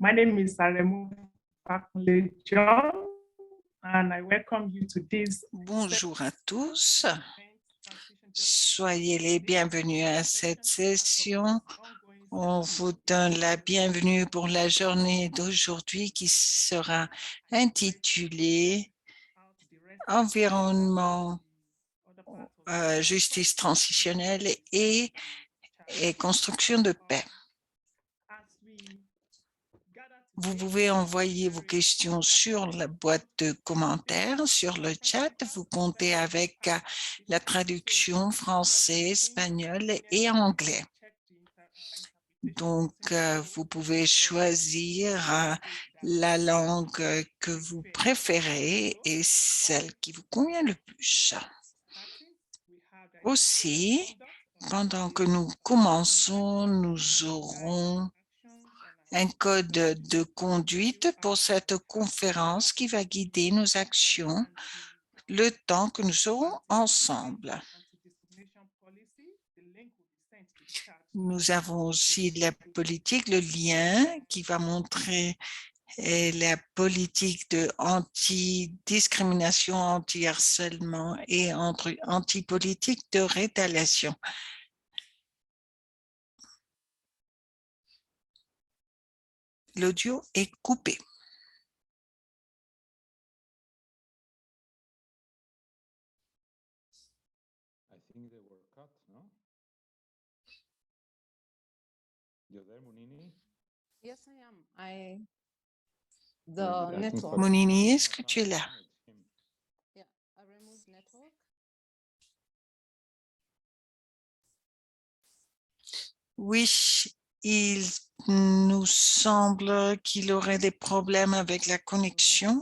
My name is Aremu Fakunle John, and I welcome you to this. Bonjour à tous, soyez les bienvenus à cette session. On vous donne la bienvenue pour la journée d'aujourd'hui qui sera intitulée Environnement, justice transitionnelle et construction de paix. Vous pouvez envoyer vos questions sur la boîte de commentaires, sur le chat. Vous comptez avec la traduction français, espagnol et anglais. Donc, vous pouvez choisir la langue que vous préférez et celle qui vous convient le plus. Aussi, pendant que nous commençons, nous aurons un code de conduite pour cette conférence qui va guider nos actions le temps que nous serons ensemble. Nous avons aussi la politique, le lien qui va montrer la politique de anti-discrimination, anti-harcèlement et anti-politique de rétaliation. L'audio est coupé. I think they were cut, no? You're there, Munini? Yes, I am. The network. Monini, est-ce que tu es là? Yeah, I remove network. Oui, il nous semble qu'il aurait des problèmes avec la connexion.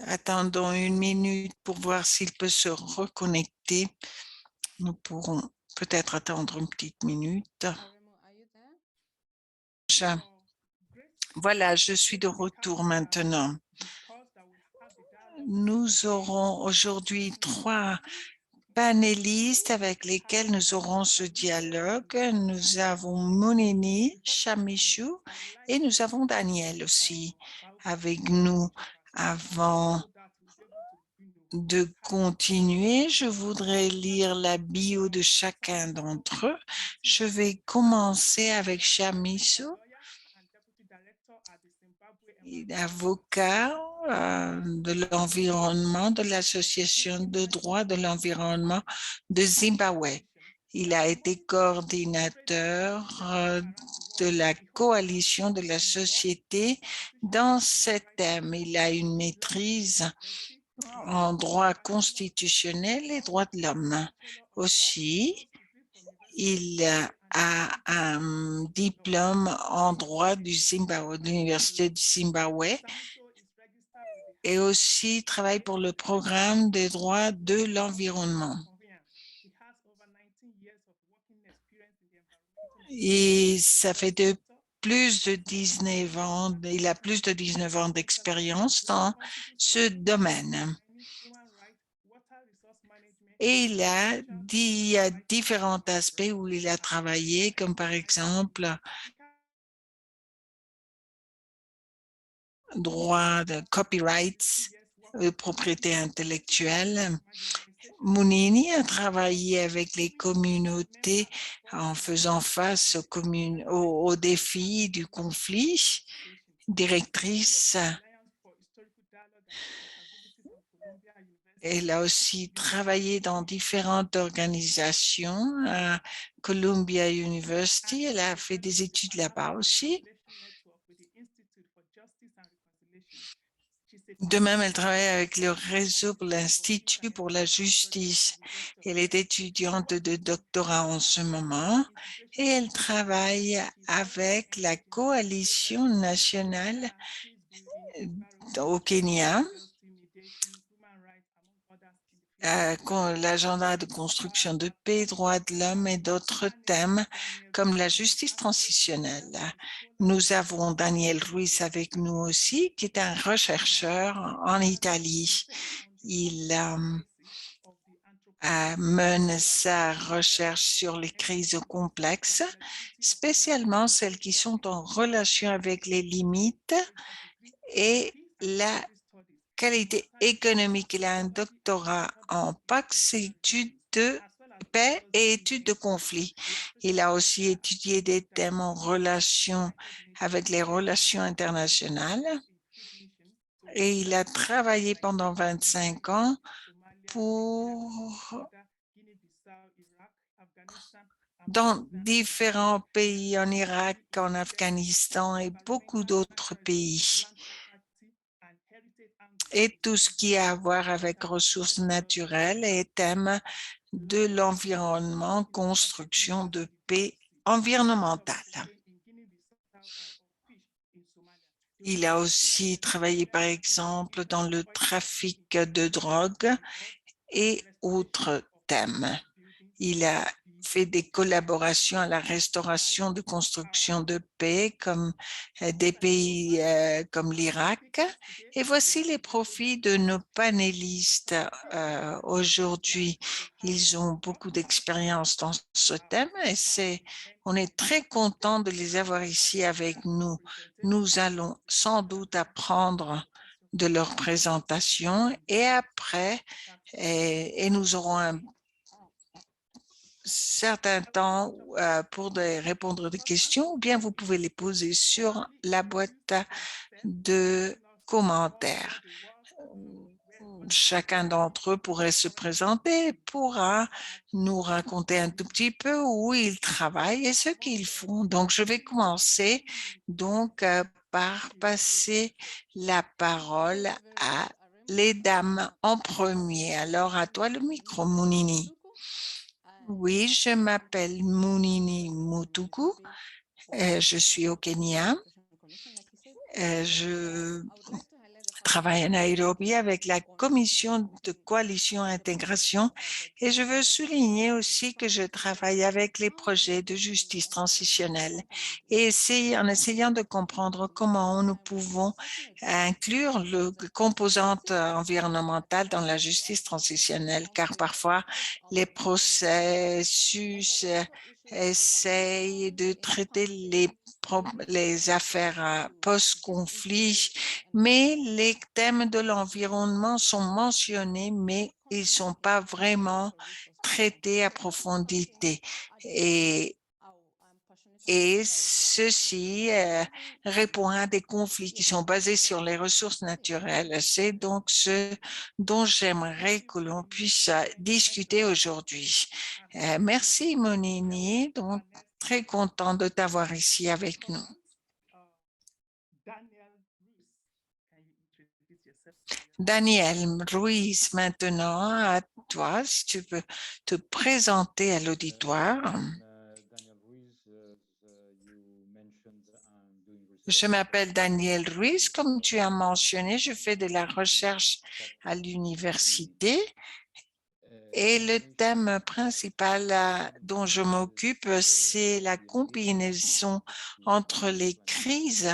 Attendons une minute pour voir s'il peut se reconnecter. Nous pourrons peut-être attendre une petite minute. Voilà, je suis de retour maintenant. Nous aurons aujourd'hui 3 panélistes avec lesquels nous aurons ce dialogue. Nous avons Monini, Chamichou et nous avons Daniel aussi avec nous. Avant de continuer, je voudrais lire la bio de chacun d'entre eux. Je vais commencer avec Chamichou. Il est avocat de l'environnement de l'Association de droit de l'environnement de Zimbabwe. Il a été coordinateur de la coalition de la société dans ce thème. Il a une maîtrise en droit constitutionnel et droits de l'homme. Aussi, il a un diplôme en droit du Zimbabwe, de l'Université du Zimbabwe, et aussi travaille pour le programme des droits de l'environnement. Et ça fait plus de 19 ans, il a plus de 19 ans d'expérience dans ce domaine. Et il y a différents aspects où il a travaillé, comme par exemple droit de copyright, propriété intellectuelle. Mounini a travaillé avec les communautés en faisant face aux défis du conflit. Directrice, elle a aussi travaillé dans différentes organisations à Columbia University. Elle a fait des études là-bas aussi. De même, elle travaille avec le réseau pour l'Institut pour la justice. Elle est étudiante de doctorat en ce moment et elle travaille avec la coalition nationale au Kenya, l'agenda de construction de paix, droits de l'homme et d'autres thèmes comme la justice transitionnelle. Nous avons Daniel Ruiz avec nous aussi, qui est un chercheur en Italie. Il mène sa recherche sur les crises complexes, spécialement celles qui sont en relation avec les limites et la qualité économique. Il a un doctorat en Pax, études de paix et études de conflit. Il a aussi étudié des thèmes en relation avec les relations internationales et il a travaillé pendant 25 ans dans différents pays, en Irak, en Afghanistan et beaucoup d'autres pays. Et tout ce qui a à voir avec ressources naturelles et thèmes de l'environnement, construction de paix environnementale. Il a aussi travaillé, par exemple, dans le trafic de drogue et autres thèmes. Il a fait des collaborations à la restauration de construction de paix comme des pays comme l'Irak. Et voici les profils de nos panélistes aujourd'hui. Ils ont beaucoup d'expérience dans ce thème et on est très content de les avoir ici avec nous. Nous allons sans doute apprendre de leur présentation et après, et nous aurons un certain temps pour répondre à des questions ou bien vous pouvez les poser sur la boîte de commentaires. Chacun d'entre eux pourrait se présenter, pourra nous raconter un tout petit peu où ils travaillent et ce qu'ils font. Donc, je vais commencer par passer la parole à les dames en premier. Alors, à toi le micro, Mounini. Oui, je m'appelle Mounini Mutuku. Je suis au Kenya. Je travaille à Nairobi avec la Commission de coalition intégration et je veux souligner aussi que je travaille avec les projets de justice transitionnelle et en essayant de comprendre comment nous pouvons inclure le composante environnementale dans la justice transitionnelle, car parfois les processus essayent de traiter les affaires post-conflit, mais les thèmes de l'environnement sont mentionnés, mais ils ne sont pas vraiment traités à profondité. Et ceci répond à des conflits qui sont basés sur les ressources naturelles. C'est donc ce dont j'aimerais que l'on puisse discuter aujourd'hui. Merci, Monini. Donc, très content de t'avoir ici avec nous. Daniel Ruiz, maintenant, à toi, si tu peux te présenter à l'auditoire. Je m'appelle Daniel Ruiz. Comme tu as mentionné, je fais de la recherche à l'université et le thème principal dont je m'occupe, c'est la combinaison entre les crises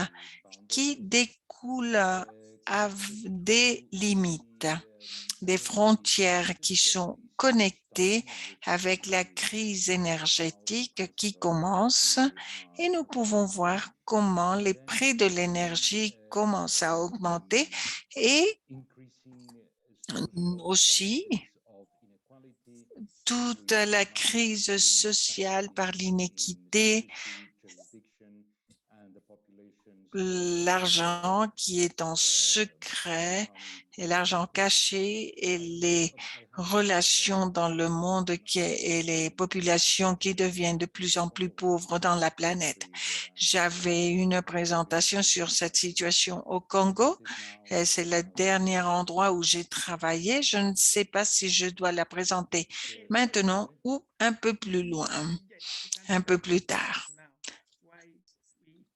qui découlent des limites, des frontières qui sont connectées avec la crise énergétique qui commence et nous pouvons voir comment les prix de l'énergie commencent à augmenter et aussi toute la crise sociale par l'inéquité, l'argent qui est en secret et l'argent caché et les relations dans le monde et les populations qui deviennent de plus en plus pauvres dans la planète. J'avais une présentation sur cette situation au Congo. C'est le dernier endroit où j'ai travaillé. Je ne sais pas si je dois la présenter maintenant ou un peu plus loin, un peu plus tard.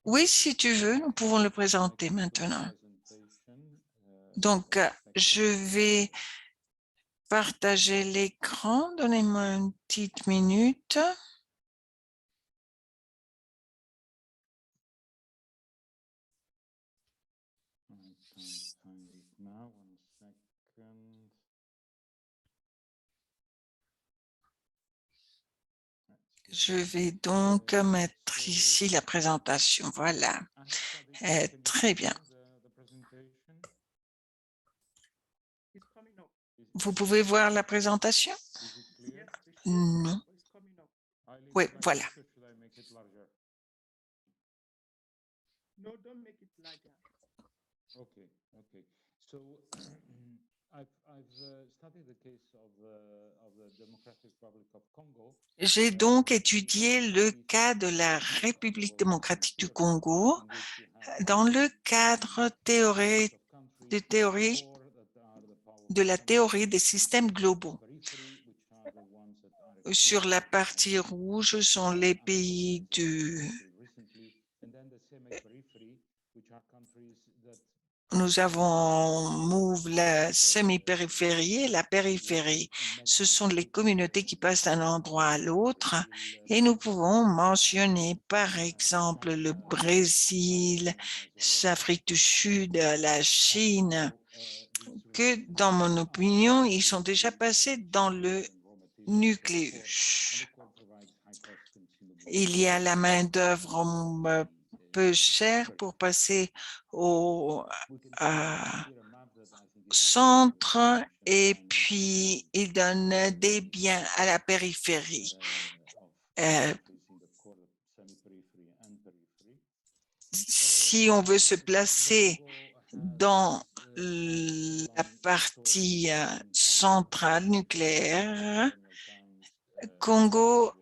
Oui, si tu veux, nous pouvons le présenter maintenant. Donc, je vais partager l'écran. Donnez-moi une petite minute. Je vais donc mettre ici la présentation. Voilà. Très bien. It's coming up. Vous pouvez voir la présentation? Yes, the Non. showcase is coming up. Oui, voilà. No, don't make it larger. Okay, okay. So I've studied the case of the Democratic Republic of Congo. J'ai donc étudié le cas de la République démocratique du Congo dans le cadre de la théorie des systèmes globaux. Sur la partie rouge sont les pays Nous avons Move, la semi-périphérie et la périphérie. Ce sont les communautés qui passent d'un endroit à l'autre et nous pouvons mentionner par exemple le Brésil, l'Afrique du Sud, la Chine, que dans mon opinion, ils sont déjà passés dans le nucléus. Il y a la main-d'œuvre peu chère pour passer au centre et puis il donne des biens à la périphérie. Si on veut se placer dans la partie centrale nucléaire, Congo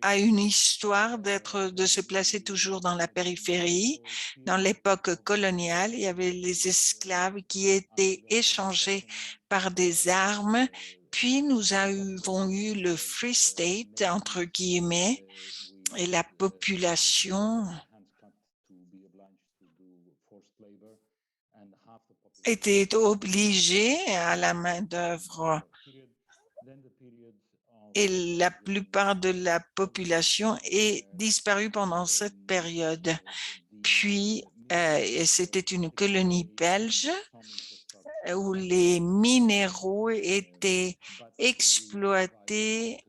a une histoire de se placer toujours dans la périphérie. Dans l'époque coloniale, il y avait les esclaves qui étaient échangés par des armes. Puis nous avons eu le Free State, entre guillemets, et la population était obligée à la main-d'œuvre et la plupart de la population est disparue pendant cette période. Puis, c'était une colonie belge où les minéraux étaient exploités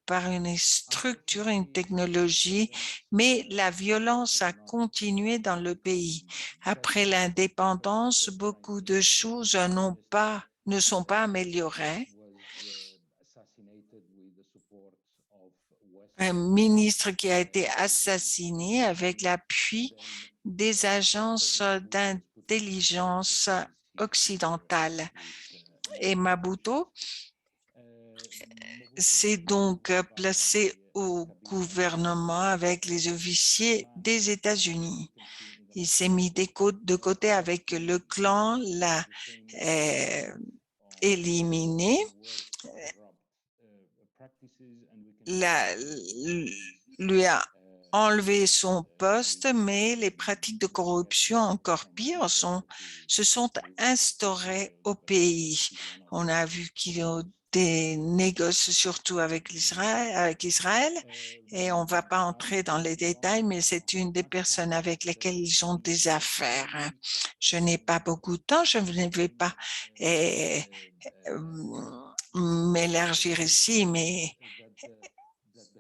par une structure, une technologie, mais la violence a continué dans le pays. Après l'indépendance, beaucoup de choses ne sont pas améliorées. Un ministre qui a été assassiné avec l'appui des agences d'intelligence occidentales. Et Mobutu s'est donc placé au gouvernement avec les officiers des États-Unis. Il s'est mis de côté avec le clan, l'a éliminé, lui a enlevé son poste, mais les pratiques de corruption encore pires se sont instaurées au pays. On a vu qu'il y a des négociations surtout avec Israël, et on ne va pas entrer dans les détails, mais c'est une des personnes avec lesquelles ils ont des affaires. Je n'ai pas beaucoup de temps, je ne vais pas m'élargir ici, mais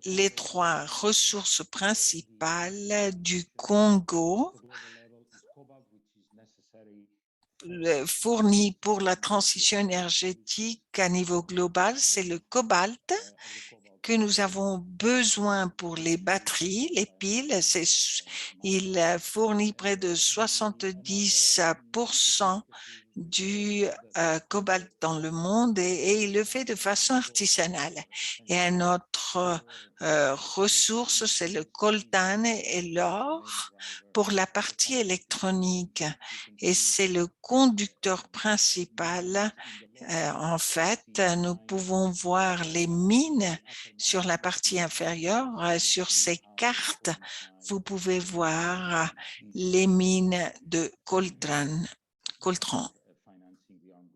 les trois ressources principales du Congo fournies pour la transition énergétique à niveau global, c'est le cobalt que nous avons besoin pour les batteries, les piles. Il fournit près de 70% du cobalt dans le monde et il le fait de façon artisanale. Et une autre ressource, c'est le coltan et l'or pour la partie électronique. Et c'est le conducteur principal. En fait, nous pouvons voir les mines sur la partie inférieure. Sur ces cartes, vous pouvez voir les mines de coltan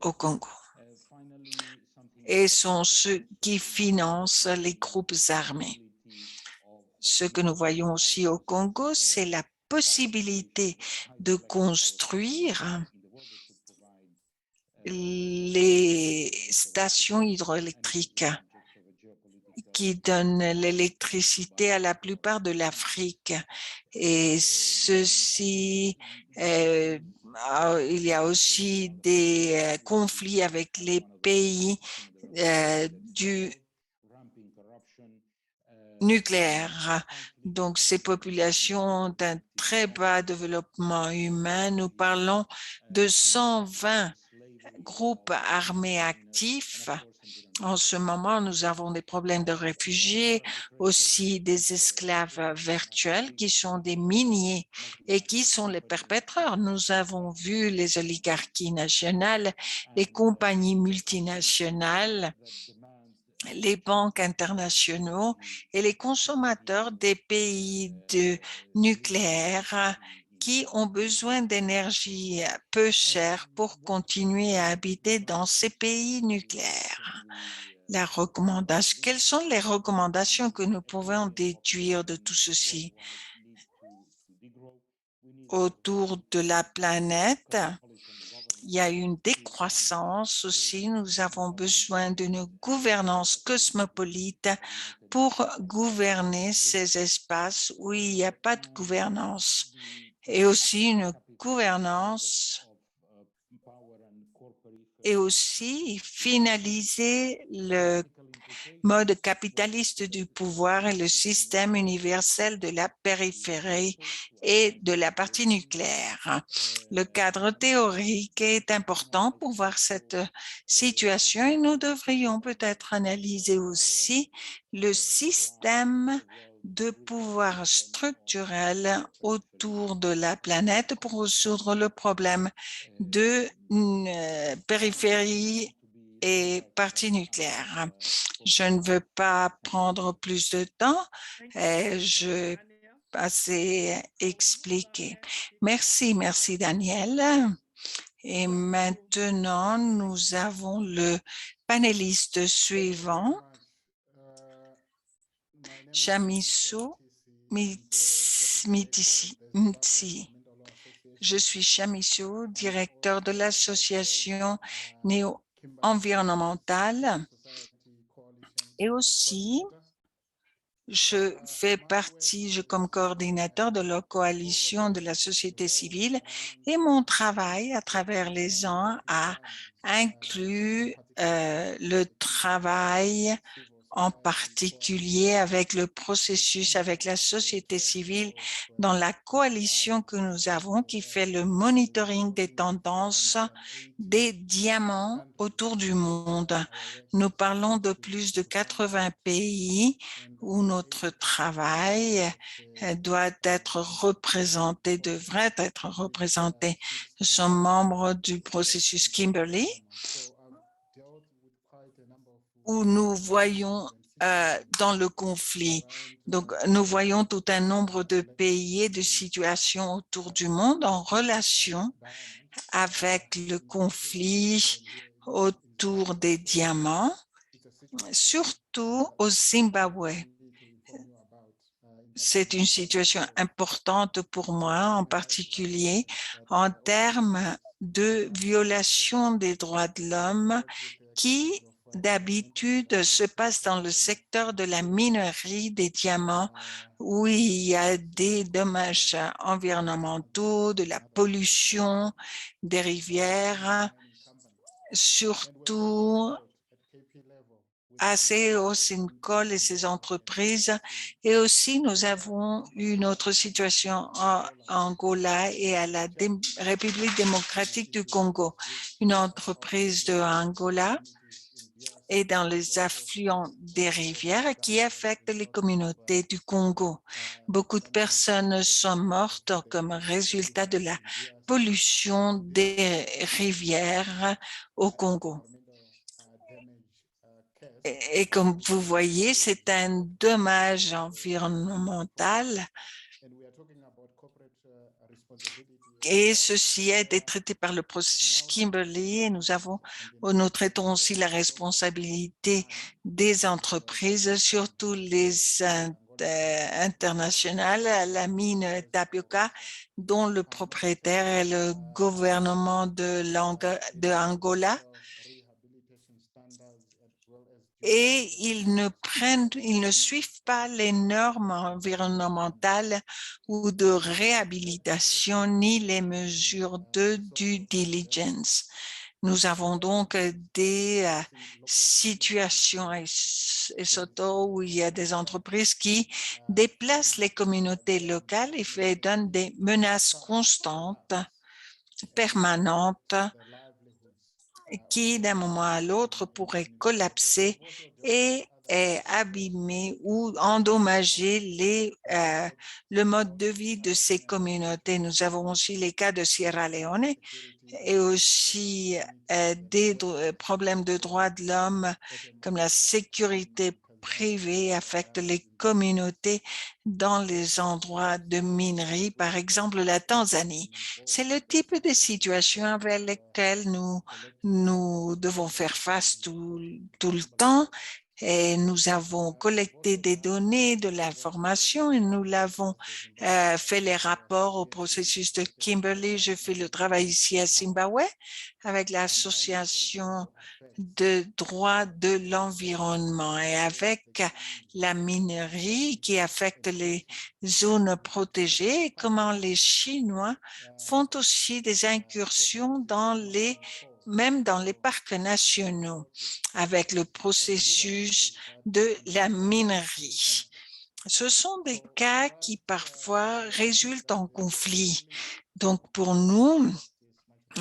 au Congo. Et sont ceux qui financent les groupes armés. Ce que nous voyons aussi au Congo, c'est la possibilité de construire les stations hydroélectriques. qui donne l'électricité à la plupart de l'Afrique. Et ceci, il y a aussi des conflits avec les pays du nucléaire. Donc, ces populations ont un très bas développement humain. Nous parlons de 120 groupes armés actifs. En ce moment, nous avons des problèmes de réfugiés, aussi des esclaves virtuels qui sont des miniers et qui sont les perpétreurs. Nous avons vu les oligarchies nationales, les compagnies multinationales, les banques internationaux et les consommateurs des pays de nucléaire qui ont besoin d'énergie peu chère pour continuer à habiter dans ces pays nucléaires. Quelles sont les recommandations que nous pouvons déduire de tout ceci? Autour de la planète, il y a une décroissance aussi. Nous avons besoin d'une gouvernance cosmopolite pour gouverner ces espaces où il n'y a pas de gouvernance, et aussi une gouvernance et aussi finaliser le mode capitaliste du pouvoir et le système universel de la périphérie et de la partie nucléaire. Le cadre théorique est important pour voir cette situation et nous devrions peut-être analyser aussi le système de pouvoir structurel autour de la planète pour résoudre le problème de périphérie et partie nucléaire. Je ne veux pas prendre plus de temps. Je vais assez expliquer. Merci Daniel. Et maintenant, nous avons le panéliste suivant, Shamiso Mtsi. Je suis Shamiso, directeur de l'association néo-environnementale et aussi je fais partie comme coordinateur de la coalition de la société civile et mon travail à travers les ans a inclus le travail en particulier avec le processus, avec la société civile dans la coalition que nous avons qui fait le monitoring des tendances des diamants autour du monde. Nous parlons de plus de 80 pays où notre travail doit être représenté, devrait être représenté. Nous sommes membres du processus Kimberley où nous voyons dans le conflit. Donc, nous voyons tout un nombre de pays et de situations autour du monde en relation avec le conflit autour des diamants, surtout au Zimbabwe. C'est une situation importante pour moi, en particulier en termes de violation des droits de l'homme qui d'habitude se passe dans le secteur de la minerie des diamants où il y a des dommages environnementaux, de la pollution des rivières, surtout ACO, Syncol et ses entreprises. Et aussi, nous avons une autre situation en Angola et à la République démocratique du Congo. Une entreprise de Angola et dans les affluents des rivières qui affectent les communautés du Congo. Beaucoup de personnes sont mortes comme résultat de la pollution des rivières au Congo. Et comme vous voyez, c'est un dommage environnemental et ceci a été traité par le processus Kimberley et nous traitons aussi la responsabilité des entreprises, surtout les internationales, à la mine Tapioca, dont le propriétaire est le gouvernement de Angola. et ils ne suivent pas les normes environnementales ou de réhabilitation ni les mesures de due diligence. Nous avons donc des situations à Lesotho où il y a des entreprises qui déplacent les communautés locales et donnent des menaces constantes, permanentes, qui d'un moment à l'autre pourraient collapser et abîmer ou endommager le mode de vie de ces communautés. Nous avons aussi les cas de Sierra Leone et aussi des problèmes de droits de l'homme comme la sécurité privée affectent les communautés dans les endroits de minerie, par exemple la Tanzanie. C'est le type de situation avec lesquelles nous devons faire face tout le temps. Et nous avons collecté des données, de l'information et nous l'avons fait les rapports au processus de Kimberley. Je fais le travail ici à Zimbabwe avec l'association de droit de l'environnement et avec la minerie qui affecte les zones protégées et comment les Chinois font aussi des incursions même dans les parcs nationaux avec le processus de la minerie. Ce sont des cas qui parfois résultent en conflit. Donc pour nous,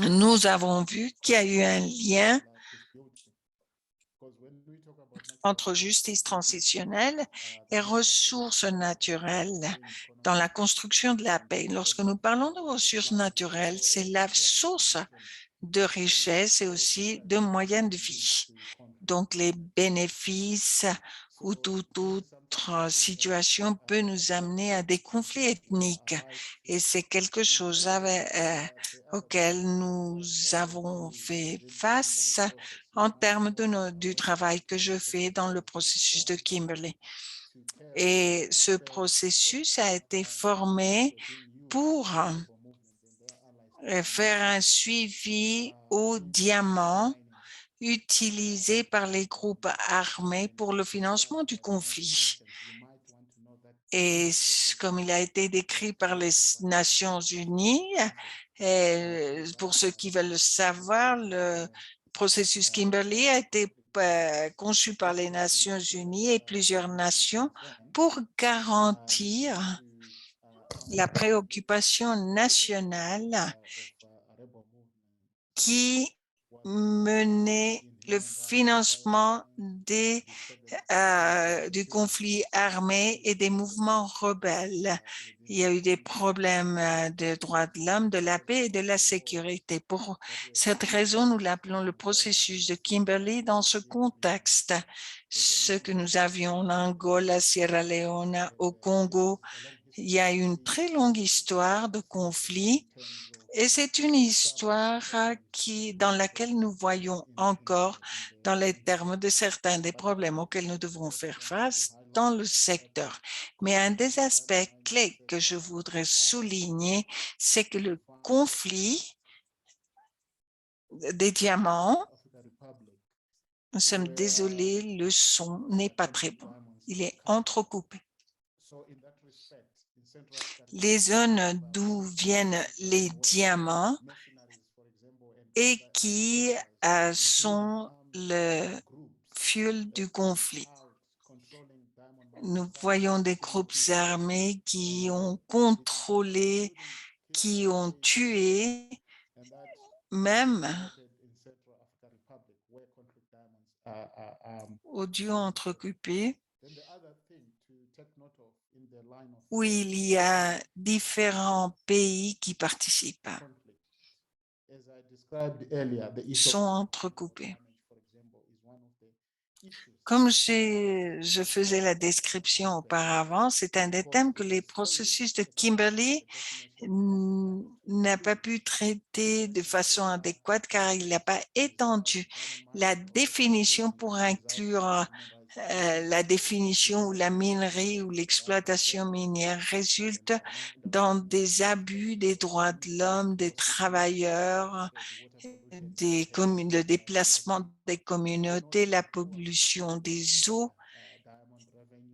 nous avons vu qu'il y a eu un lien entre justice transitionnelle et ressources naturelles dans la construction de la paix. Lorsque nous parlons de ressources naturelles, c'est la source de richesse et aussi de moyens de vie. Donc, les bénéfices ou toute autre situation peut nous amener à des conflits ethniques. Et c'est quelque chose auquel nous avons fait face en termes du travail que je fais dans le processus de Kimberley. Et ce processus a été formé pour faire un suivi au diamant utilisé par les groupes armés pour le financement du conflit. Et comme il a été décrit par les Nations Unies, pour ceux qui veulent le savoir, le processus Kimberley a été conçu par les Nations Unies et plusieurs nations pour garantir la préoccupation nationale qui menait le financement du conflit armé et des mouvements rebelles. Il y a eu des problèmes de droits de l'homme, de la paix et de la sécurité. Pour cette raison, nous l'appelons le processus de Kimberley dans ce contexte. Ce que nous avions en Angola, Sierra Leone, au Congo, il y a une très longue histoire de conflit. Et c'est une histoire dans laquelle nous voyons encore, dans les termes de certains des problèmes auxquels nous devons faire face dans le secteur. Mais un des aspects clés que je voudrais souligner, c'est que le conflit des diamants, nous sommes désolés, le son n'est pas très bon. Il est entrecoupé. Les zones d'où viennent les diamants et qui sont le fuel du conflit. Nous voyons des groupes armés qui ont contrôlé, qui ont tué, même au duo entrecoupé, où il y a différents pays qui participent, sont entrecoupés. Comme je faisais la description auparavant, c'est un des thèmes que les processus de Kimberley n'a pas pu traiter de façon adéquate car il n'a pas étendu la définition pour inclure la définition où la minerie ou l'exploitation minière résulte dans des abus des droits de l'homme, des travailleurs le déplacement des communautés, la pollution des eaux,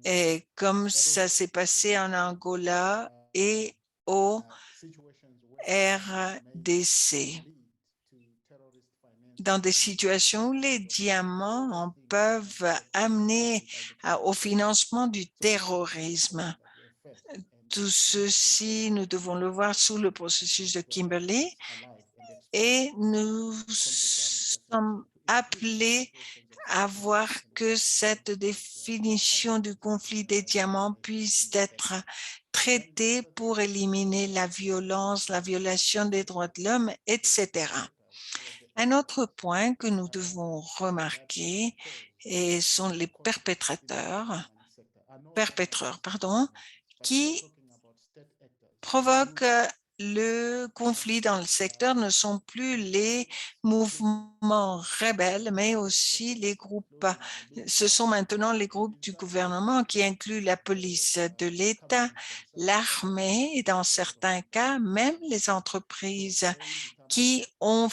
et comme ça s'est passé en Angola et au RDC. Dans des situations où les diamants peuvent amener au financement du terrorisme. Tout ceci, nous devons le voir sous le processus de Kimberley et nous sommes appelés à voir que cette définition du conflit des diamants puisse être traitée pour éliminer la violence, la violation des droits de l'homme, etc. Un autre point que nous devons remarquer sont les perpétreurs, qui provoquent le conflit dans le secteur ne sont plus les mouvements rebelles, mais aussi les groupes. Ce sont maintenant les groupes du gouvernement qui incluent la police de l'État, l'armée et dans certains cas, même les entreprises qui ont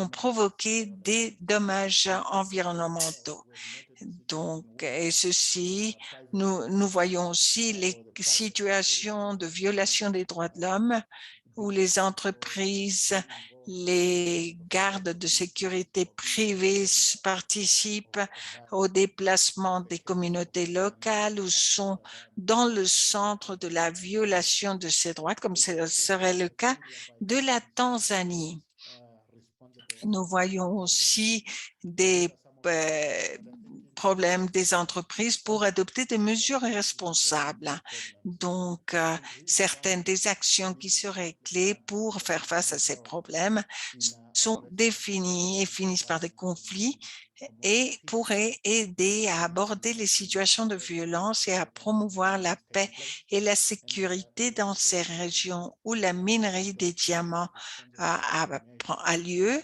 provoqué des dommages environnementaux. Donc, et ceci, nous voyons aussi les situations de violation des droits de l'homme où les entreprises, les gardes de sécurité privés participent au déplacement des communautés locales ou sont dans le centre de la violation de ces droits, comme ce serait le cas de la Tanzanie. Nous voyons aussi des problèmes des entreprises pour adopter des mesures responsables. Donc, certaines des actions qui seraient clés pour faire face à ces problèmes sont définies et finissent par des conflits et pourraient aider à aborder les situations de violence et à promouvoir la paix et la sécurité dans ces régions où la minerie des diamants a lieu.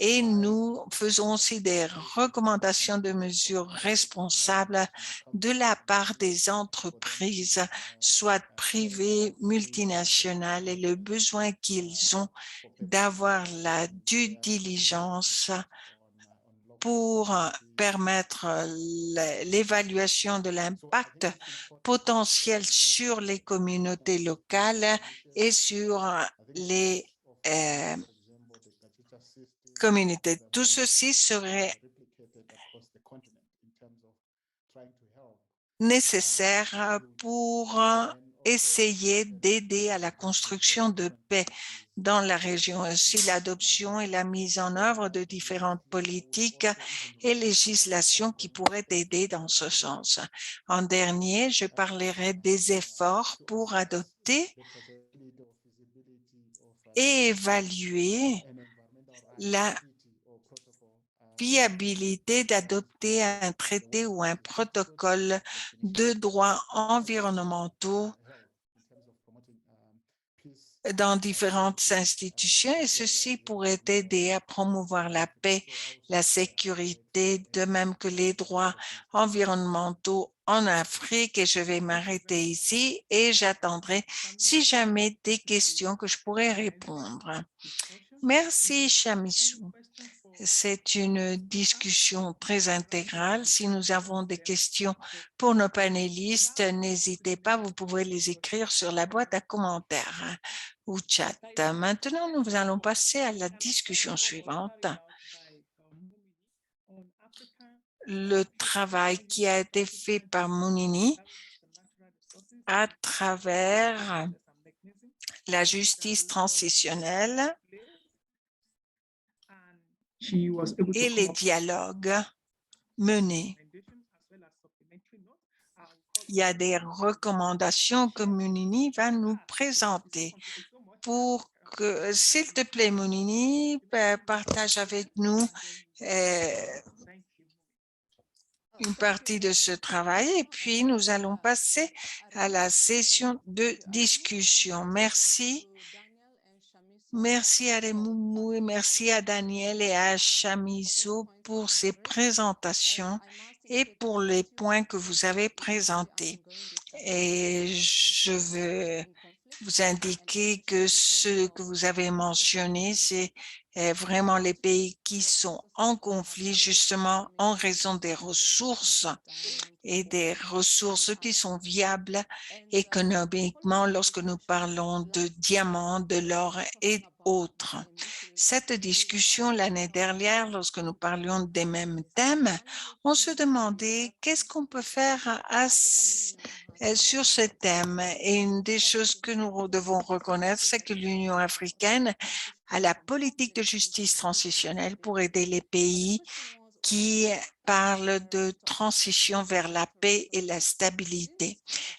Et nous faisons aussi des recommandations de mesures responsables de la part des entreprises, soit privées, multinationales, et le besoin qu'ils ont d'avoir la due diligence pour permettre l'évaluation de l'impact potentiel sur les communautés locales et sur les communautés. Tout ceci serait nécessaire pour essayer d'aider à la construction de paix dans la région, ainsi l'adoption et la mise en œuvre de différentes politiques et législations qui pourraient aider dans ce sens. En dernier, je parlerai des efforts pour adopter et évaluer la viabilité d'adopter un traité ou un protocole de droits environnementaux dans différentes institutions, et ceci pourrait aider à promouvoir la paix, la sécurité, de même que les droits environnementaux en Afrique. Et je vais m'arrêter ici et j'attendrai si jamais des questions que je pourrais répondre. Merci, Chamissou. C'est une discussion très intégrale. Si nous avons des questions pour nos panélistes, n'hésitez pas, vous pouvez les écrire sur la boîte à commentaires ou chat. Maintenant, nous allons passer à la discussion suivante. Le travail qui a été fait par Mounini à travers la justice transitionnelle et les dialogues menés. Il y a des recommandations que Mounini va nous présenter. Pour que, s'il te plaît, Mounini, partage avec nous une partie de ce travail et puis nous allons passer à la session de discussion. Merci. Merci à Remoumou et merci à Daniel et à Chamizo pour ces présentations et pour les points que vous avez présentés. Et je veux Vous indiquez que ce que vous avez mentionné, c'est vraiment les pays qui sont en conflit justement en raison des ressources et des ressources qui sont viables économiquement lorsque nous parlons de diamants, de l'or et autres. Cette discussion l'année dernière, lorsque nous parlions des mêmes thèmes, on se demandait qu'est-ce qu'on peut faire sur ce thème. Et une des choses que nous devons reconnaître, c'est que l'Union africaine a la politique de justice transitionnelle pour aider les pays qui parlent de transition vers la paix et la stabilité.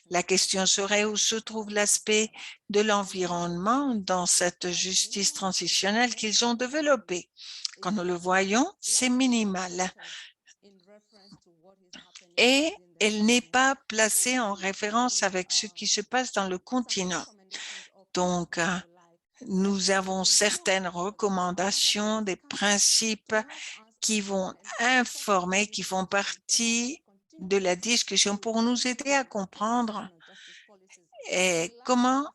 La question serait où se trouve l'aspect de l'environnement dans cette justice transitionnelle qu'ils ont développée. Quand nous le voyons, c'est minimal. Et elle n'est pas placée en référence avec ce qui se passe dans le continent. Donc, nous avons certaines recommandations, des principes qui vont informer, qui font partie de la discussion pour nous aider à comprendre comment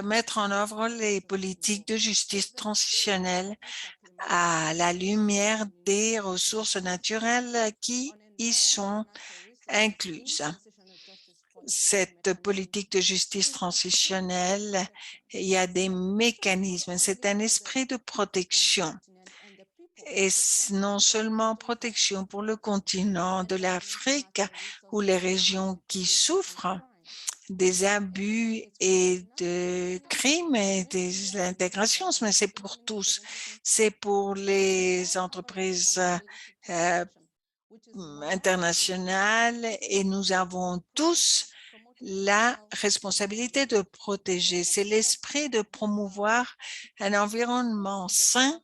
mettre en œuvre les politiques de justice transitionnelle à la lumière des ressources naturelles qui y sont incluses. Cette politique de justice transitionnelle, il y a des mécanismes, c'est un esprit de protection. Et non seulement protection pour le continent de l'Afrique ou les régions qui souffrent des abus et de crimes et des intégrations, mais c'est pour tous. C'est pour les entreprises internationales et nous avons tous la responsabilité de protéger. C'est l'esprit de promouvoir un environnement sain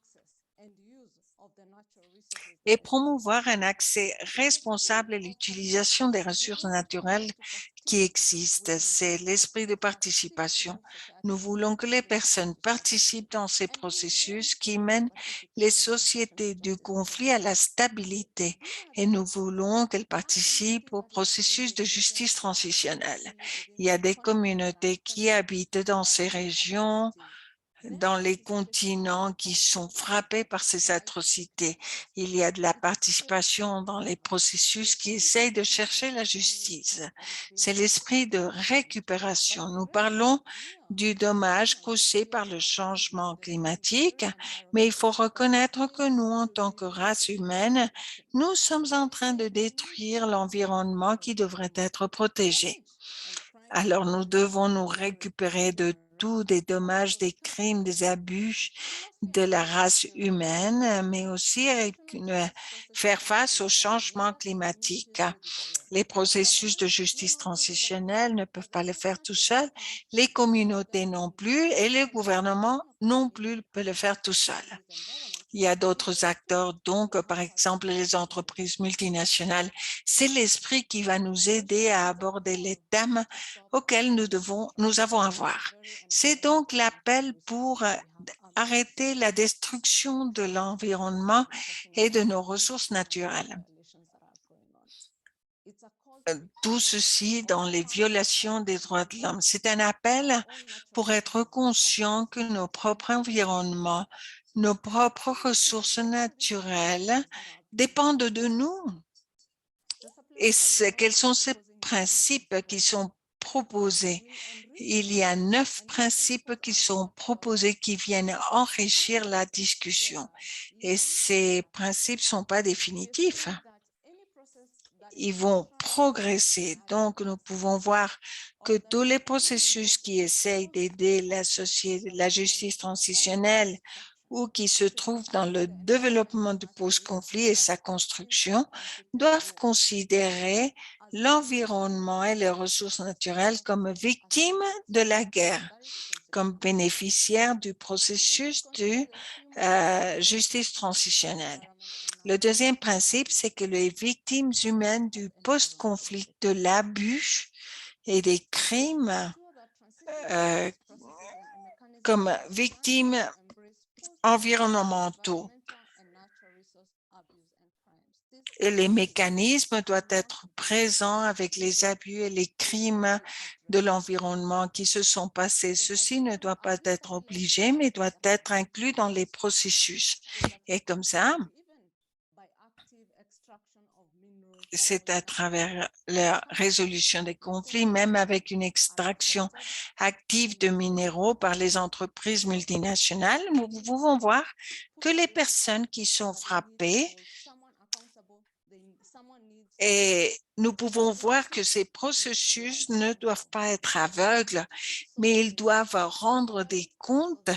et promouvoir un accès responsable à l'utilisation des ressources naturelles qui existent. C'est l'esprit de participation. Nous voulons que les personnes participent dans ces processus qui mènent les sociétés du conflit à la stabilité et nous voulons qu'elles participent au processus de justice transitionnelle. Il y a des communautés qui habitent dans ces régions, dans les continents qui sont frappés par ces atrocités. Il y a de la participation dans les processus qui essayent de chercher la justice. C'est l'esprit de récupération. Nous parlons du dommage causé par le changement climatique, mais il faut reconnaître que nous, en tant que race humaine, nous sommes en train de détruire l'environnement qui devrait être protégé. Alors, nous devons nous récupérer de tous des dommages, des crimes, des abus de la race humaine, mais aussi faire face au changement climatique. Les processus de justice transitionnelle ne peuvent pas le faire tout seuls, les communautés non plus et les gouvernements non plus ne peuvent le faire tout seuls. Il y a d'autres acteurs, donc par exemple les entreprises multinationales. C'est l'esprit qui va nous aider à aborder les thèmes auxquels nous avons à voir. C'est donc l'appel pour arrêter la destruction de l'environnement et de nos ressources naturelles. Tout ceci dans les violations des droits de l'homme. C'est un appel pour être conscient que nos propres environnements, nos propres ressources naturelles dépendent de nous. Et quels sont ces principes qui sont proposés? Il y a 9 principes qui sont proposés qui viennent enrichir la discussion. Et ces principes ne sont pas définitifs. Ils vont progresser. Donc, nous pouvons voir que tous les processus qui essayent d'aider la justice transitionnelle ou qui se trouvent dans le développement du post-conflit et sa construction doivent considérer l'environnement et les ressources naturelles comme victimes de la guerre, comme bénéficiaires du processus de justice transitionnelle. Le deuxième principe, c'est que les victimes humaines du post-conflit, de l'abus et des crimes comme victimes environnementaux et les mécanismes doivent être présents avec les abus et les crimes de l'environnement qui se sont passés. Ceci ne doit pas être obligé, mais doit être inclus dans les processus. Et comme ça, c'est à travers la résolution des conflits, même avec une extraction active de minéraux par les entreprises multinationales, nous pouvons voir que les personnes qui sont frappées et nous pouvons voir que ces processus ne doivent pas être aveugles, mais ils doivent rendre des comptes,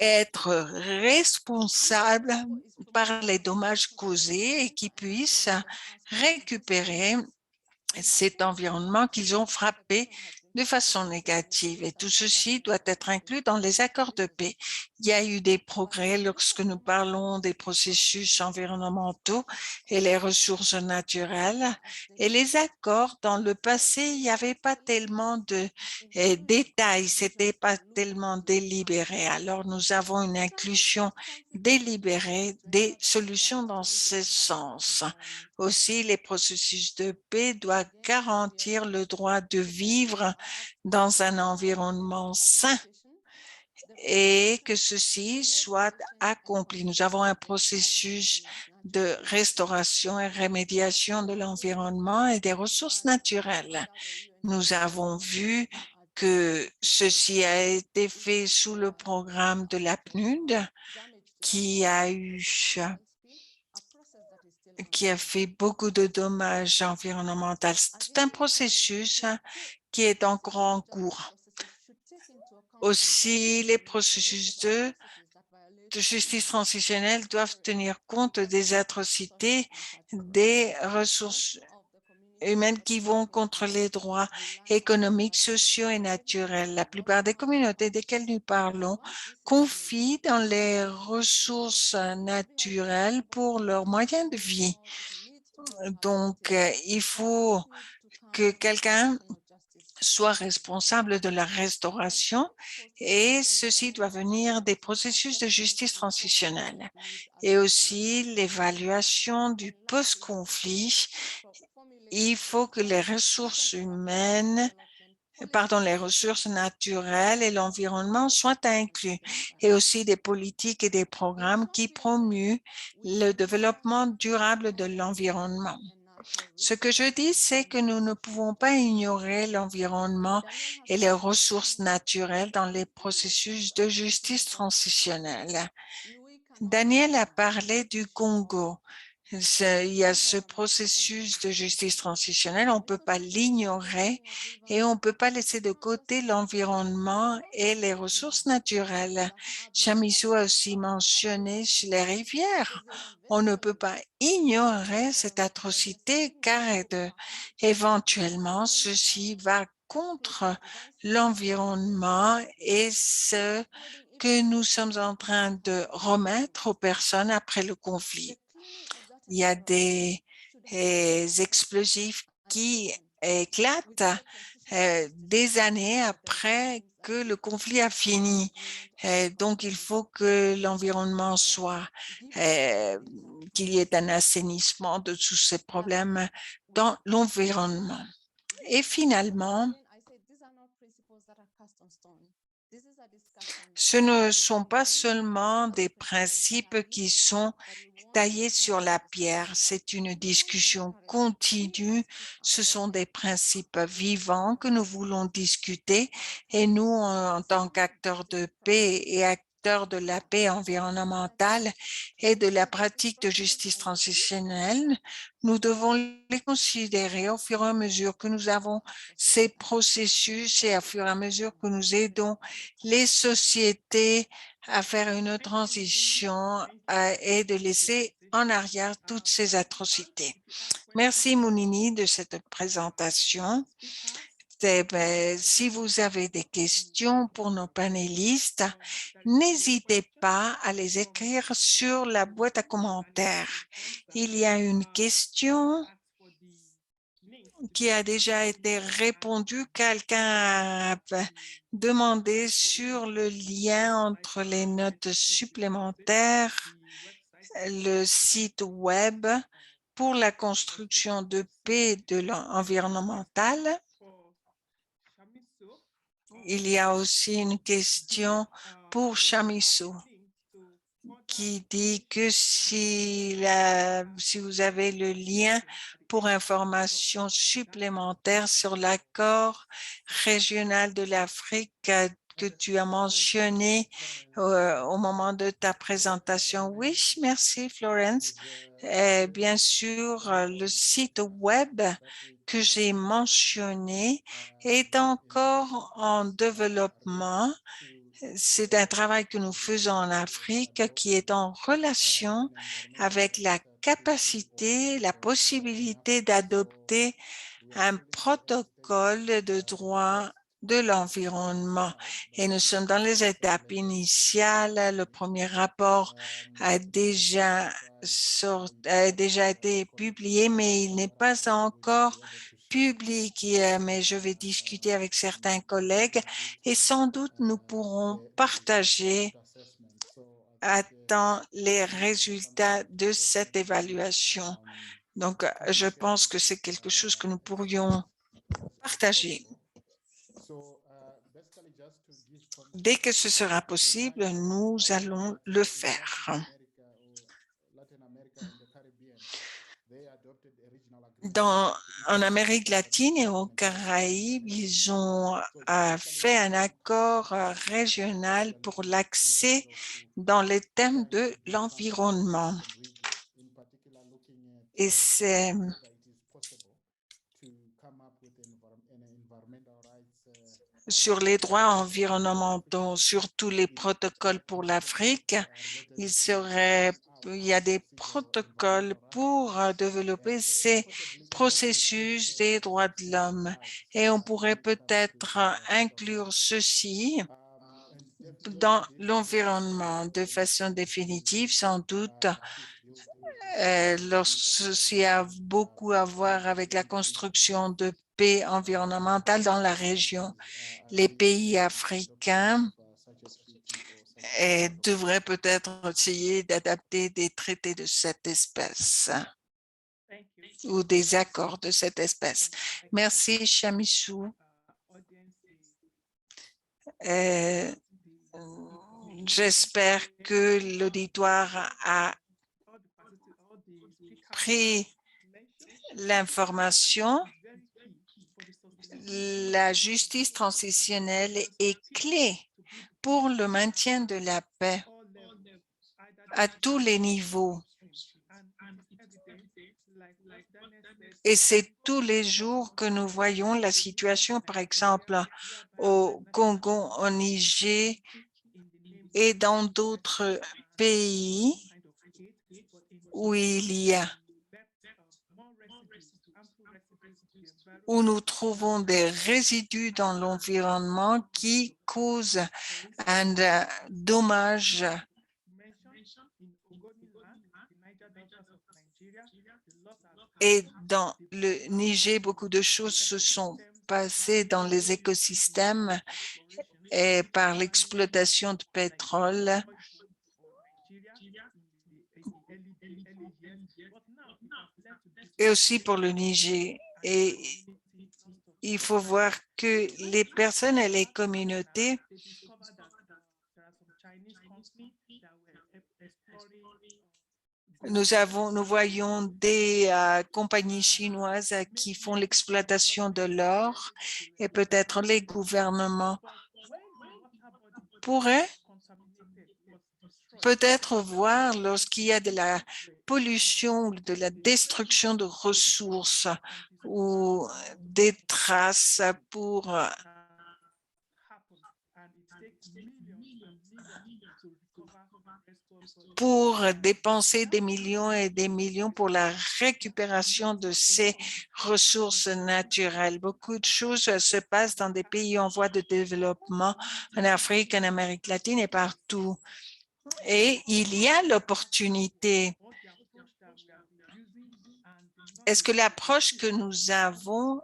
être responsables par les dommages causés et qui puissent récupérer cet environnement qu'ils ont frappé de façon négative. Et tout ceci doit être inclus dans les accords de paix. Il y a eu des progrès lorsque nous parlons des processus environnementaux et les ressources naturelles. Et les accords, dans le passé, il n'y avait pas tellement de détails, c'était pas tellement délibéré. Alors, nous avons une inclusion délibérée des solutions dans ce sens. Aussi, les processus de paix doivent garantir le droit de vivre dans un environnement sain et que ceci soit accompli. Nous avons un processus de restauration et remédiation de l'environnement et des ressources naturelles. Nous avons vu que ceci a été fait sous le programme de la PNUD qui a fait beaucoup de dommages environnementaux. C'est un processus qui est encore en cours. Aussi, les processus de justice transitionnelle doivent tenir compte des atrocités des ressources humaines qui vont contre les droits économiques, sociaux et naturels. La plupart des communautés desquelles nous parlons confient dans les ressources naturelles pour leurs moyens de vie. Donc, il faut que quelqu'un soit responsable de la restauration et ceci doit venir des processus de justice transitionnelle et aussi l'évaluation du post-conflit. Il faut que les ressources humaines, les ressources naturelles et l'environnement soient inclus et aussi des politiques et des programmes qui promuent le développement durable de l'environnement. Ce que je dis, c'est que nous ne pouvons pas ignorer l'environnement et les ressources naturelles dans les processus de justice transitionnelle. Daniel a parlé du Congo. Il y a ce processus de justice transitionnelle, on ne peut pas l'ignorer et on ne peut pas laisser de côté l'environnement et les ressources naturelles. Chamisso a aussi mentionné les rivières. On ne peut pas ignorer cette atrocité car éventuellement ceci va contre l'environnement et ce que nous sommes en train de remettre aux personnes après le conflit. Il y a des explosifs qui éclatent des années après que le conflit a fini. Donc, il faut que l'environnement soit, qu'il y ait un assainissement de tous ces problèmes dans l'environnement. Et finalement, ce ne sont pas seulement des principes qui sont taillés sur la pierre, c'est une discussion continue, ce sont des principes vivants que nous voulons discuter et nous, en tant qu'acteurs de paix et acteurs de la paix environnementale et de la pratique de justice transitionnelle, nous devons les considérer au fur et à mesure que nous avons ces processus et au fur et à mesure que nous aidons les sociétés à faire une transition et de laisser en arrière toutes ces atrocités. Merci Mounini de cette présentation. Si vous avez des questions pour nos panélistes, n'hésitez pas à les écrire sur la boîte à commentaires. Il y a une question qui a déjà été répondue. Quelqu'un a demandé sur le lien entre les notes supplémentaires le site web pour la construction de paix de l'environnemental. For Shamiso, Il y a aussi une question pour Chamisso qui dit que si vous avez le lien pour information supplémentaire sur l'accord régional de l'Afrique que tu as mentionné au moment de ta présentation. Oui, merci Florence. Et bien sûr, le site web que j'ai mentionné est encore en développement. C'est un travail que nous faisons en Afrique qui est en relation avec la capacité, la possibilité d'adopter un protocole de droit de l'environnement. Et nous sommes dans les étapes initiales. Le premier rapport a déjà été publié, mais il n'est pas encore public, mais je vais discuter avec certains collègues et sans doute nous pourrons partager à temps les résultats de cette évaluation. Donc, je pense que c'est quelque chose que nous pourrions partager. Dès que ce sera possible, nous allons le faire. En Amérique latine et aux Caraïbes, ils ont fait un accord régional pour l'accès dans les thèmes de l'environnement. Et c'est sur les droits environnementaux, sur tous les protocoles pour l'Afrique, il y a des protocoles pour développer ces processus des droits de l'homme. Et on pourrait peut-être inclure ceci dans l'environnement de façon définitive, sans doute. Ceci a beaucoup à voir avec la construction de paix environnementale dans la région. Les pays africains devraient peut-être essayer d'adapter des traités de cette espèce ou des accords de cette espèce. Merci, Chamissou. J'espère que l'auditoire a pris l'information. La justice transitionnelle est clé pour le maintien de la paix à tous les niveaux. Et c'est tous les jours que nous voyons la situation, par exemple, au Congo, au Niger et dans d'autres pays où nous trouvons des résidus dans l'environnement qui causent un dommage. Et dans le Niger, beaucoup de choses se sont passées dans les écosystèmes et par l'exploitation de pétrole. Et aussi pour le Niger. Et il faut voir que les personnes et les communautés nous voyons des compagnies chinoises qui font l'exploitation de l'or et peut-être les gouvernements pourraient peut-être voir lorsqu'il y a de la pollution ou de la destruction de ressources ou des traces pour dépenser des millions et des millions pour la récupération de ces ressources naturelles. Beaucoup de choses se passent dans des pays en voie de développement, en Afrique, en Amérique latine et partout. Et il y a l'opportunité. Est-ce que l'approche que nous avons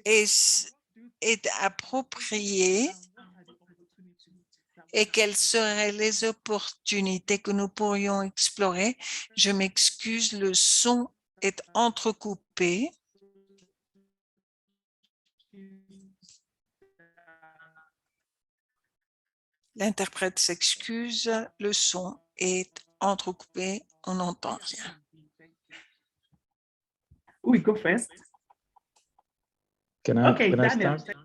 est appropriée et quelles seraient les opportunités que nous pourrions explorer. Je m'excuse, le son est entrecoupé. L'interprète s'excuse, le son est entrecoupé, on n'entend rien. We go first. Can I, Okay, can I Daniel. start?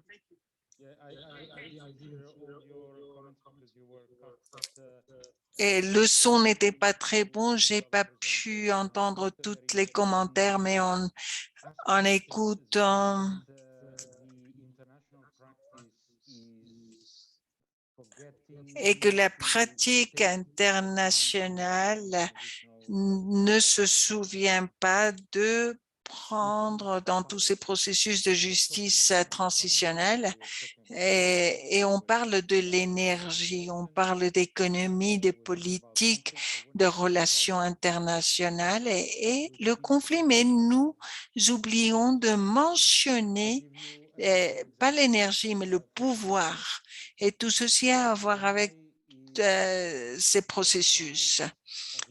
Yeah, I hear all your comments because you were cut, but, Et le son n'était pas très bon, j'ai pas pu entendre tous les commentaires, mais en écoutant et que la pratique internationale ne se souvient pas de prendre dans tous ces processus de justice transitionnelle. Et on parle de l'énergie, on parle d'économie, de politique, de relations internationales et le conflit, mais nous oublions de mentionner pas l'énergie, mais le pouvoir. Et tout ceci a à voir avec ces processus.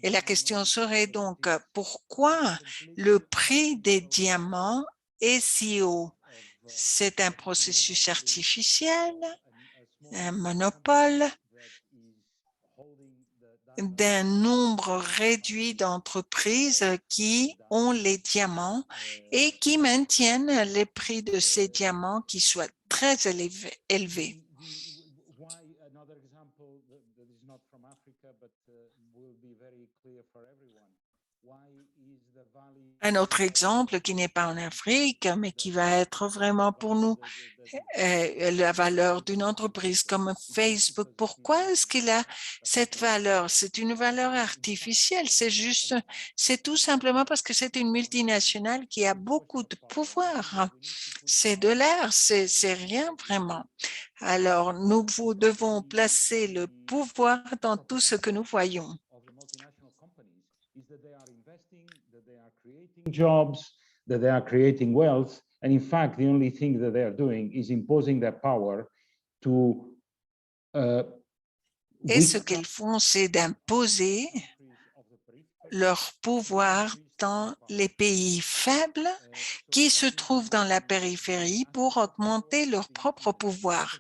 Et la question serait donc, pourquoi le prix des diamants est si haut? C'est un processus artificiel, un monopole d'un nombre réduit d'entreprises qui ont les diamants et qui maintiennent les prix de ces diamants qui soient très élevés. Un autre exemple qui n'est pas en Afrique, mais qui va être vraiment pour nous, la valeur d'une entreprise comme Facebook. Pourquoi est-ce qu'il a cette valeur? C'est une valeur artificielle. C'est tout simplement parce que c'est une multinationale qui a beaucoup de pouvoir. C'est de l'air, c'est rien vraiment. Alors, nous devons placer le pouvoir dans tout ce que nous voyons. Jobs, that they are creating wealth, and in fact, the only thing that they are doing is imposing their power to. Et ce qu'ils font, c'est d'imposer leur pouvoir dans les pays faibles qui se trouvent dans la périphérie pour augmenter leur propre pouvoir.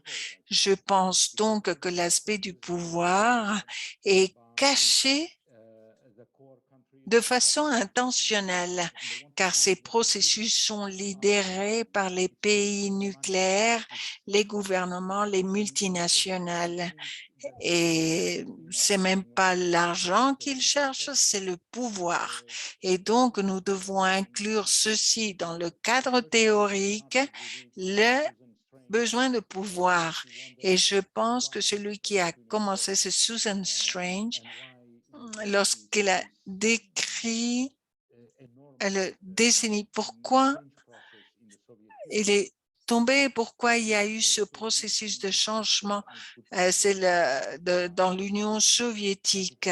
Je pense donc que l'aspect du pouvoir est caché de façon intentionnelle, car ces processus sont lidérés par les pays nucléaires, les gouvernements, les multinationales. Et c'est même pas l'argent qu'ils cherchent, c'est le pouvoir. Et donc, nous devons inclure ceci dans le cadre théorique, le besoin de pouvoir. Et je pense que celui qui a commencé, c'est Susan Strange, lorsqu'elle a décrit la décennie, pourquoi il est tombé, pourquoi il y a eu ce processus de changement, c'est dans l'Union soviétique.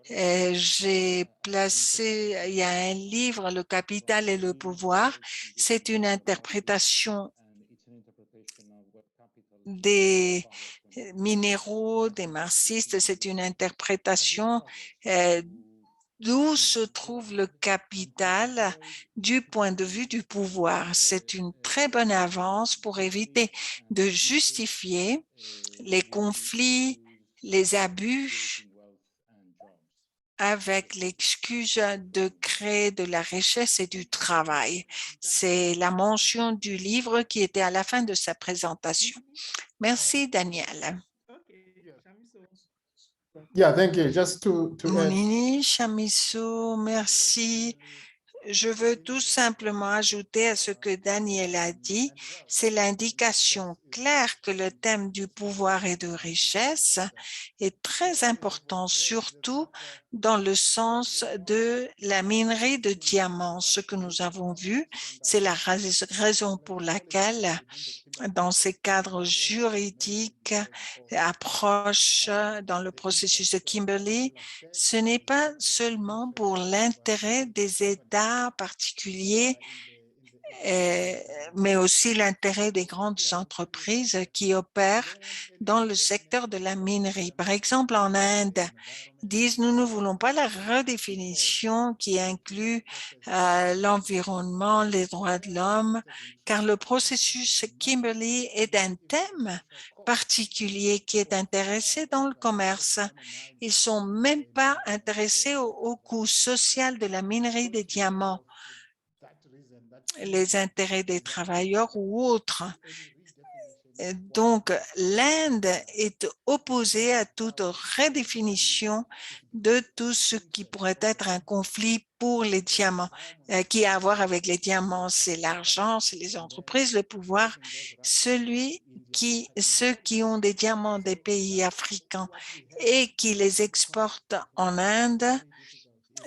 J'ai placé, il y a un livre, Le capital et le pouvoir, c'est une interprétation des minéraux, des marxistes, c'est une interprétation d'où se trouve le capital du point de vue du pouvoir. C'est une très bonne avance pour éviter de justifier les conflits, les abus avec l'excuse de créer de la richesse et du travail. C'est la mention du livre qui était à la fin de sa présentation. Merci, Daniel. Yeah, thank you. Just to add. Mounini, Chamisso, merci. Je veux tout simplement ajouter à ce que Daniel a dit, c'est l'indication claire que le thème du pouvoir et de richesse est très important, surtout dans le sens de la minerie de diamants. Ce que nous avons vu, c'est la raison pour laquelle dans ces cadres juridiques, approche dans le processus de Kimberley, ce n'est pas seulement pour l'intérêt des États particuliers mais aussi l'intérêt des grandes entreprises qui opèrent dans le secteur de la minerie. Par exemple, en Inde, disent nous ne voulons pas la redéfinition qui inclut l'environnement, les droits de l'homme, car le processus Kimberley est un thème particulier qui est intéressé dans le commerce. Ils sont même pas intéressés au coût social de la minerie des diamants, les intérêts des travailleurs ou autres. Donc, l'Inde est opposée à toute redéfinition de tout ce qui pourrait être un conflit pour les diamants, qui a à voir avec les diamants. C'est l'argent, c'est les entreprises, le pouvoir. Ceux qui ont des diamants des pays africains et qui les exportent en Inde,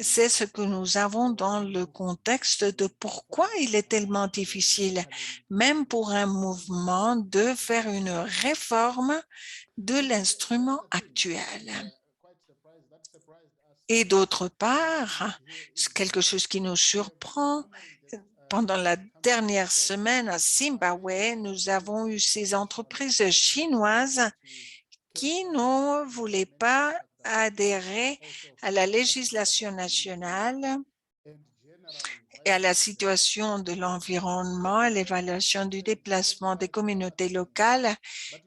c'est ce que nous avons dans le contexte de pourquoi il est tellement difficile, même pour un mouvement, de faire une réforme de l'instrument actuel. Et d'autre part, c'est quelque chose qui nous surprend. Pendant la dernière semaine à Zimbabwe, nous avons eu ces entreprises chinoises qui ne voulaient pas adhérer à la législation nationale et à la situation de l'environnement, à l'évaluation du déplacement des communautés locales,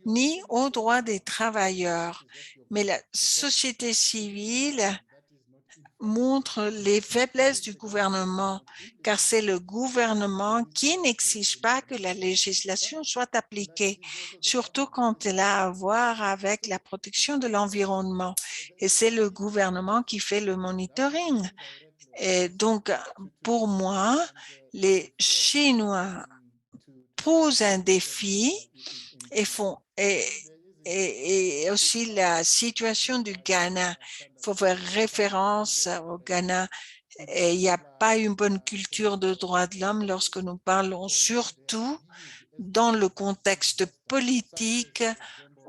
ni aux droits des travailleurs. Mais la société civile montre les faiblesses du gouvernement, car c'est le gouvernement qui n'exige pas que la législation soit appliquée, surtout quand elle a à voir avec la protection de l'environnement. Et c'est le gouvernement qui fait le monitoring. Et donc, pour moi, les Chinois posent un défi et font et aussi la situation du Ghana. Il faut faire référence au Ghana. Et il n'y a pas une bonne culture de droits de l'homme lorsque nous parlons surtout dans le contexte politique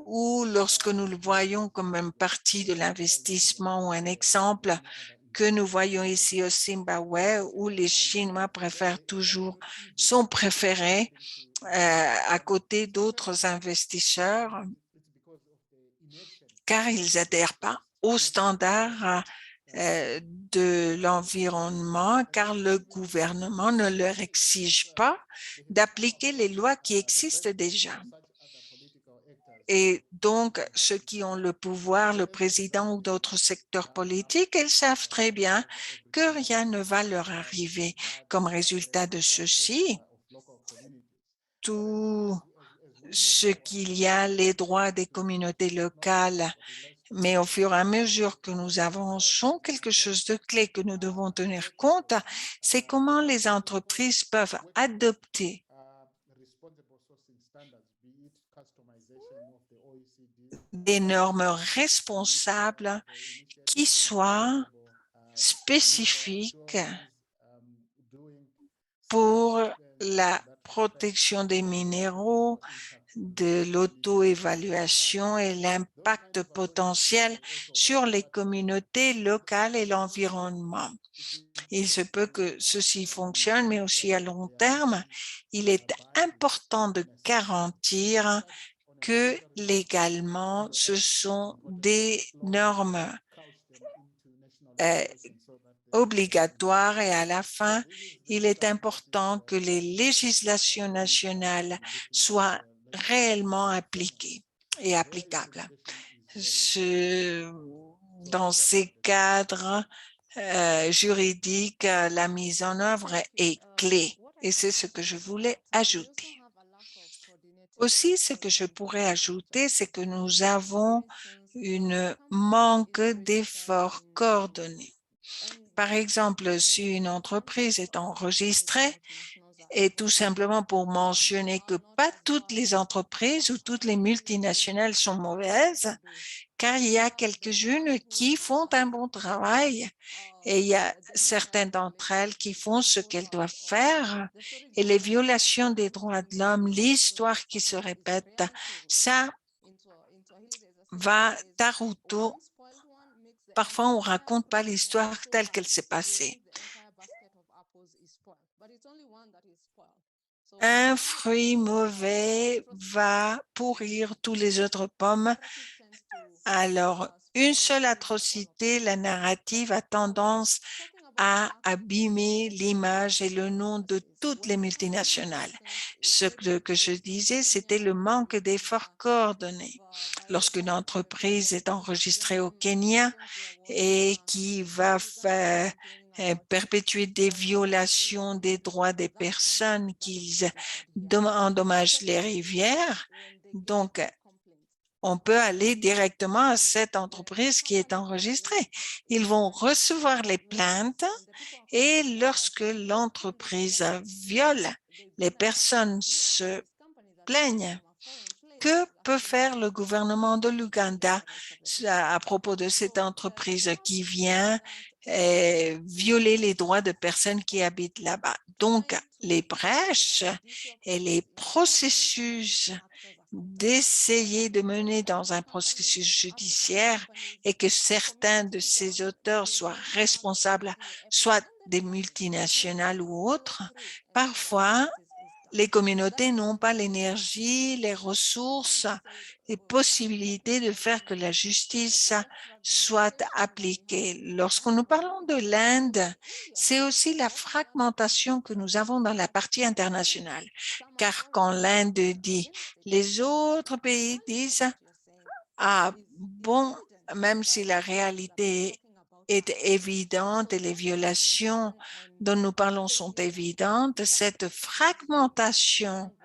ou lorsque nous le voyons comme une partie de l'investissement ou un exemple que nous voyons ici au Zimbabwe où les Chinois préfèrent toujours, sont préférés à côté d'autres investisseurs car ils n'adhèrent pas aux standards de l'environnement, car le gouvernement ne leur exige pas d'appliquer les lois qui existent déjà. Et donc, ceux qui ont le pouvoir, le président ou d'autres secteurs politiques, ils savent très bien que rien ne va leur arriver. Comme résultat de ceci, tout ce qu'il y a, les droits des communautés locales, mais au fur et à mesure que nous avançons, quelque chose de clé que nous devons tenir compte, c'est comment les entreprises peuvent adopter des normes responsables qui soient spécifiques pour la protection des minéraux, de l'auto-évaluation et l'impact potentiel sur les communautés locales et l'environnement. Il se peut que ceci fonctionne, mais aussi à long terme, il est important de garantir que légalement, ce sont des normes obligatoires et à la fin, il est important que les législations nationales soient réellement appliquées et applicables. Dans ces cadres juridiques, la mise en œuvre est clé et c'est ce que je voulais ajouter. Aussi, ce que je pourrais ajouter, c'est que nous avons un manque d'efforts coordonnés. Par exemple, si une entreprise est enregistrée, et tout simplement pour mentionner que pas toutes les entreprises ou toutes les multinationales sont mauvaises, car il y a quelques-unes qui font un bon travail et il y a certaines d'entre elles qui font ce qu'elles doivent faire et les violations des droits de l'homme, l'histoire qui se répète, ça va taruto. Parfois, on ne raconte pas l'histoire telle qu'elle s'est passée. un fruit mauvais va pourrir tous les autres pommes. Alors, une seule atrocité, la narrative a tendance à abîmer l'image et le nom de toutes les multinationales. Ce que je disais, c'était le manque d'efforts coordonnés. Lorsqu'une entreprise est enregistrée au Kenya et qui va perpétuer des violations des droits des personnes, qu'ils endommagent les rivières, donc on peut aller directement à cette entreprise qui est enregistrée. Ils vont recevoir les plaintes et lorsque l'entreprise viole, les personnes se plaignent. Que peut faire le gouvernement de l'Ouganda à propos de cette entreprise qui vient violer les droits de personnes qui habitent là-bas? Donc, les brèches et les processus d'essayer de mener dans un processus judiciaire et que certains de ces auteurs soient responsables, soit des multinationales ou autres, parfois, les communautés n'ont pas l'énergie, les ressources, les possibilités de faire que la justice soit appliquée. Lorsque nous parlons de l'Inde, c'est aussi la fragmentation que nous avons dans la partie internationale. Car quand l'Inde dit, les autres pays disent, ah bon, même si la réalité est évidente et les violations dont nous parlons sont évidentes, cette fragmentation,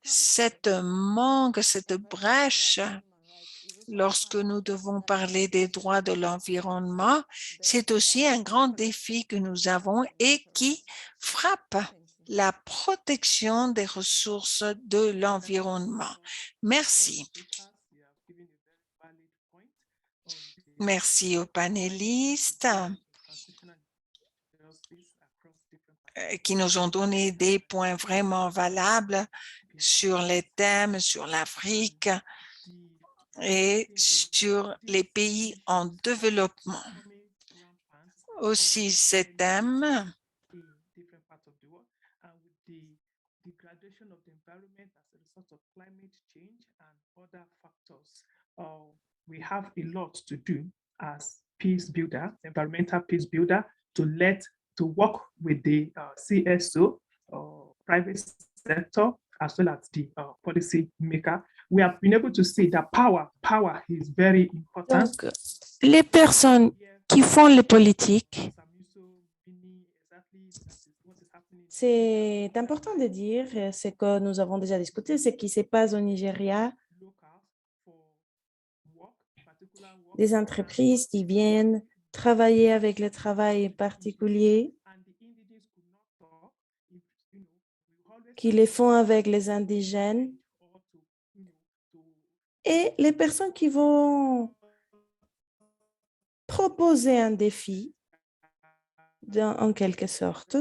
cette manque, cette brèche, lorsque nous devons parler des droits de l'environnement, c'est aussi un grand défi que nous avons et qui frappe la protection des ressources de l'environnement. Merci. Merci aux panélistes qui nous ont donné des points vraiment valables sur les thèmes, sur l'Afrique et sur les pays en développement. Aussi, ces thèmes we have a lot to do as peace builder, environmental peace builder, to work with the CSO, private sector, as well as the policy maker. We have been able to see that power is very important. Donc, les personnes qui font les politiques, c'est important de dire ce que nous avons déjà discuté, ce qui se passe au Nigeria, des entreprises qui viennent travailler avec le travail particulier, qui les font avec les indigènes, et les personnes qui vont proposer un défi, en quelque sorte.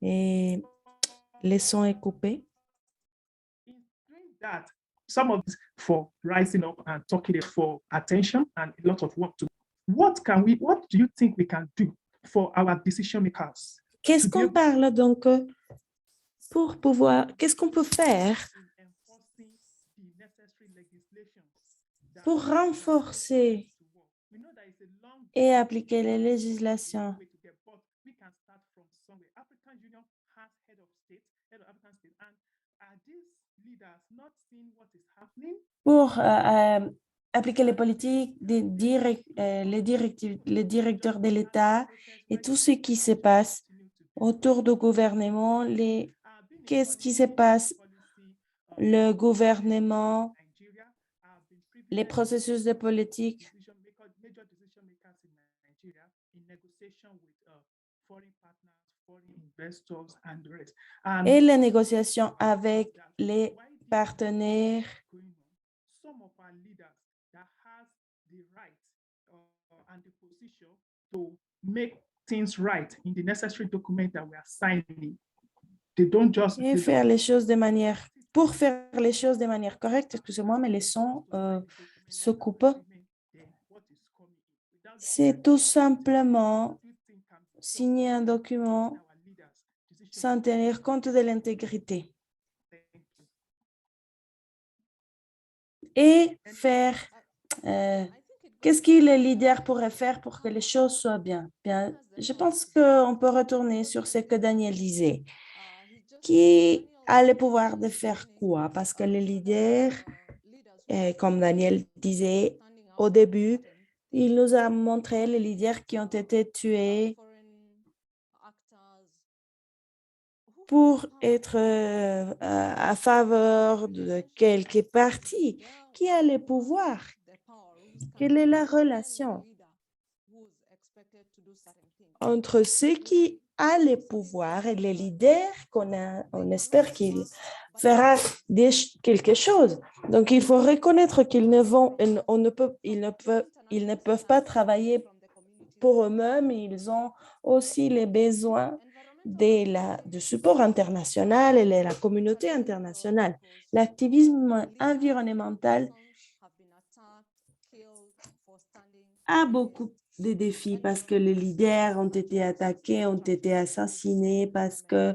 Et le son est coupé. Some of this for rising up and talking for attention and a lot of work to. What do you think we can do for our decision makers? Qu'est-ce qu'on parle donc pour pouvoir, qu'est-ce qu'on peut faire pour renforcer et appliquer les législations? Pour appliquer les politiques, les directeurs de l'État et tout ce qui se passe autour du gouvernement, qu'est-ce qui se passe, le gouvernement, les processus de politique. Et les négociations avec les partenaires. To make things right in the necessary document that we are signing. They don't just Et faire les choses de manière, pour faire les choses de manière correcte, excusez-moi, mais les sons se coupent. C'est tout simplement signer un document sans tenir compte de l'intégrité et faire qu'est-ce que le leader pourrait faire pour que les choses soient bien? Bien, je pense qu'on peut retourner sur ce que Daniel disait. Qui a le pouvoir de faire quoi? Parce que le leader, comme Daniel disait au début, il nous a montré les leaders qui ont été tués pour être à faveur de quelques partis. Qui a le pouvoir? Quelle est la relation entre ceux qui a le pouvoir et les leaders on espère qu'il fera quelque chose? Donc, il faut reconnaître qu'ils ne vont, ils ne peuvent pas travailler pour eux-mêmes. Ils ont aussi les besoins du support international et de la communauté internationale. L'activisme environnemental a beaucoup de défis parce que les leaders ont été attaqués, ont été assassinés, parce que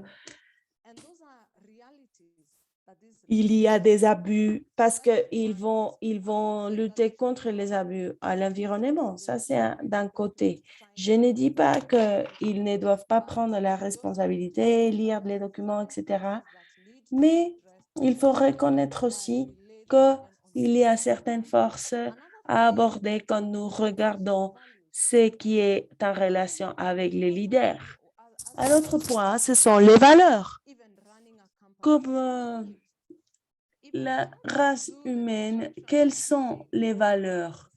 il y a des abus, parce qu'ils vont lutter contre les abus à l'environnement. Ça, c'est d'un côté. Je ne dis pas qu'ils ne doivent pas prendre la responsabilité, lire les documents, etc. Mais il faut reconnaître aussi qu'il y a certaines forces à aborder quand nous regardons ce qui est en relation avec les leaders. Un autre point, ce sont les valeurs. Comme la race humaine, quelles sont les valeurs?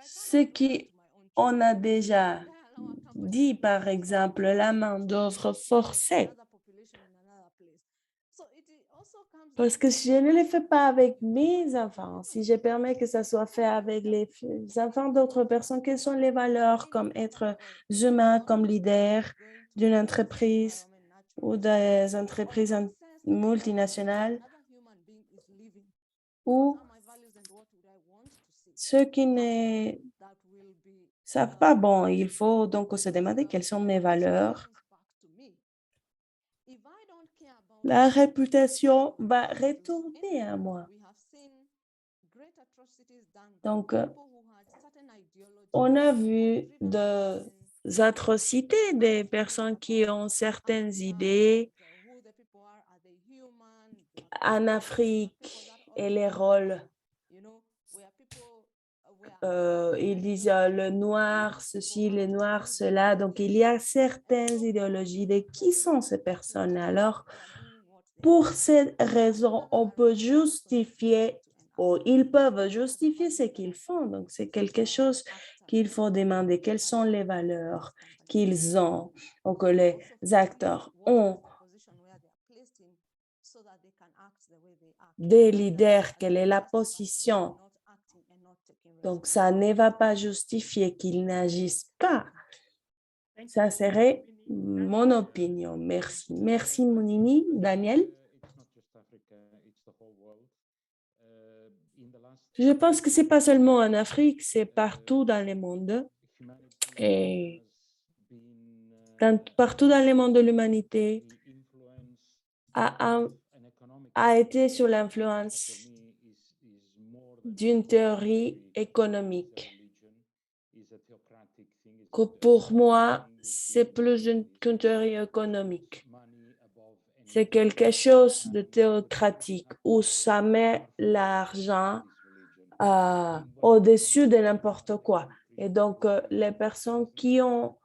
Ce qu'on a déjà dit, par exemple, la main-d'œuvre forcée. Parce que si je ne le fais pas avec mes enfants, si je permets que ça soit fait avec les enfants d'autres personnes, quelles sont les valeurs comme être humain, comme leader d'une entreprise ou des entreprises multinationales, ou ceux qui ne savent pas, bon, il faut donc se demander quelles sont mes valeurs. La réputation va retourner à moi. Donc, on a vu des atrocités des personnes qui ont certaines idées en Afrique et les rôles. Ils disent le noir, ceci, le noir, cela. Donc, il y a certaines idéologies de qui sont ces personnes. Alors, pour cette raison, on peut justifier ou ils peuvent justifier ce qu'ils font. Donc, c'est quelque chose qu'il faut demander. Quelles sont les valeurs qu'ils ont ou que les acteurs ont des leaders? Quelle est la position? Donc, ça ne va pas justifier qu'ils n'agissent pas. Ça serait mon opinion. Merci. Merci, Mounini. Daniel? Je pense que ce n'est pas seulement en Afrique, c'est partout dans le monde. Et partout dans le monde de l'humanité a été sous l'influence d'une théorie économique. Que pour moi, c'est plus qu'une théorie économique. C'est quelque chose de théocratique où ça met l'argent au-dessus de n'importe quoi. Et donc, les personnes qui ont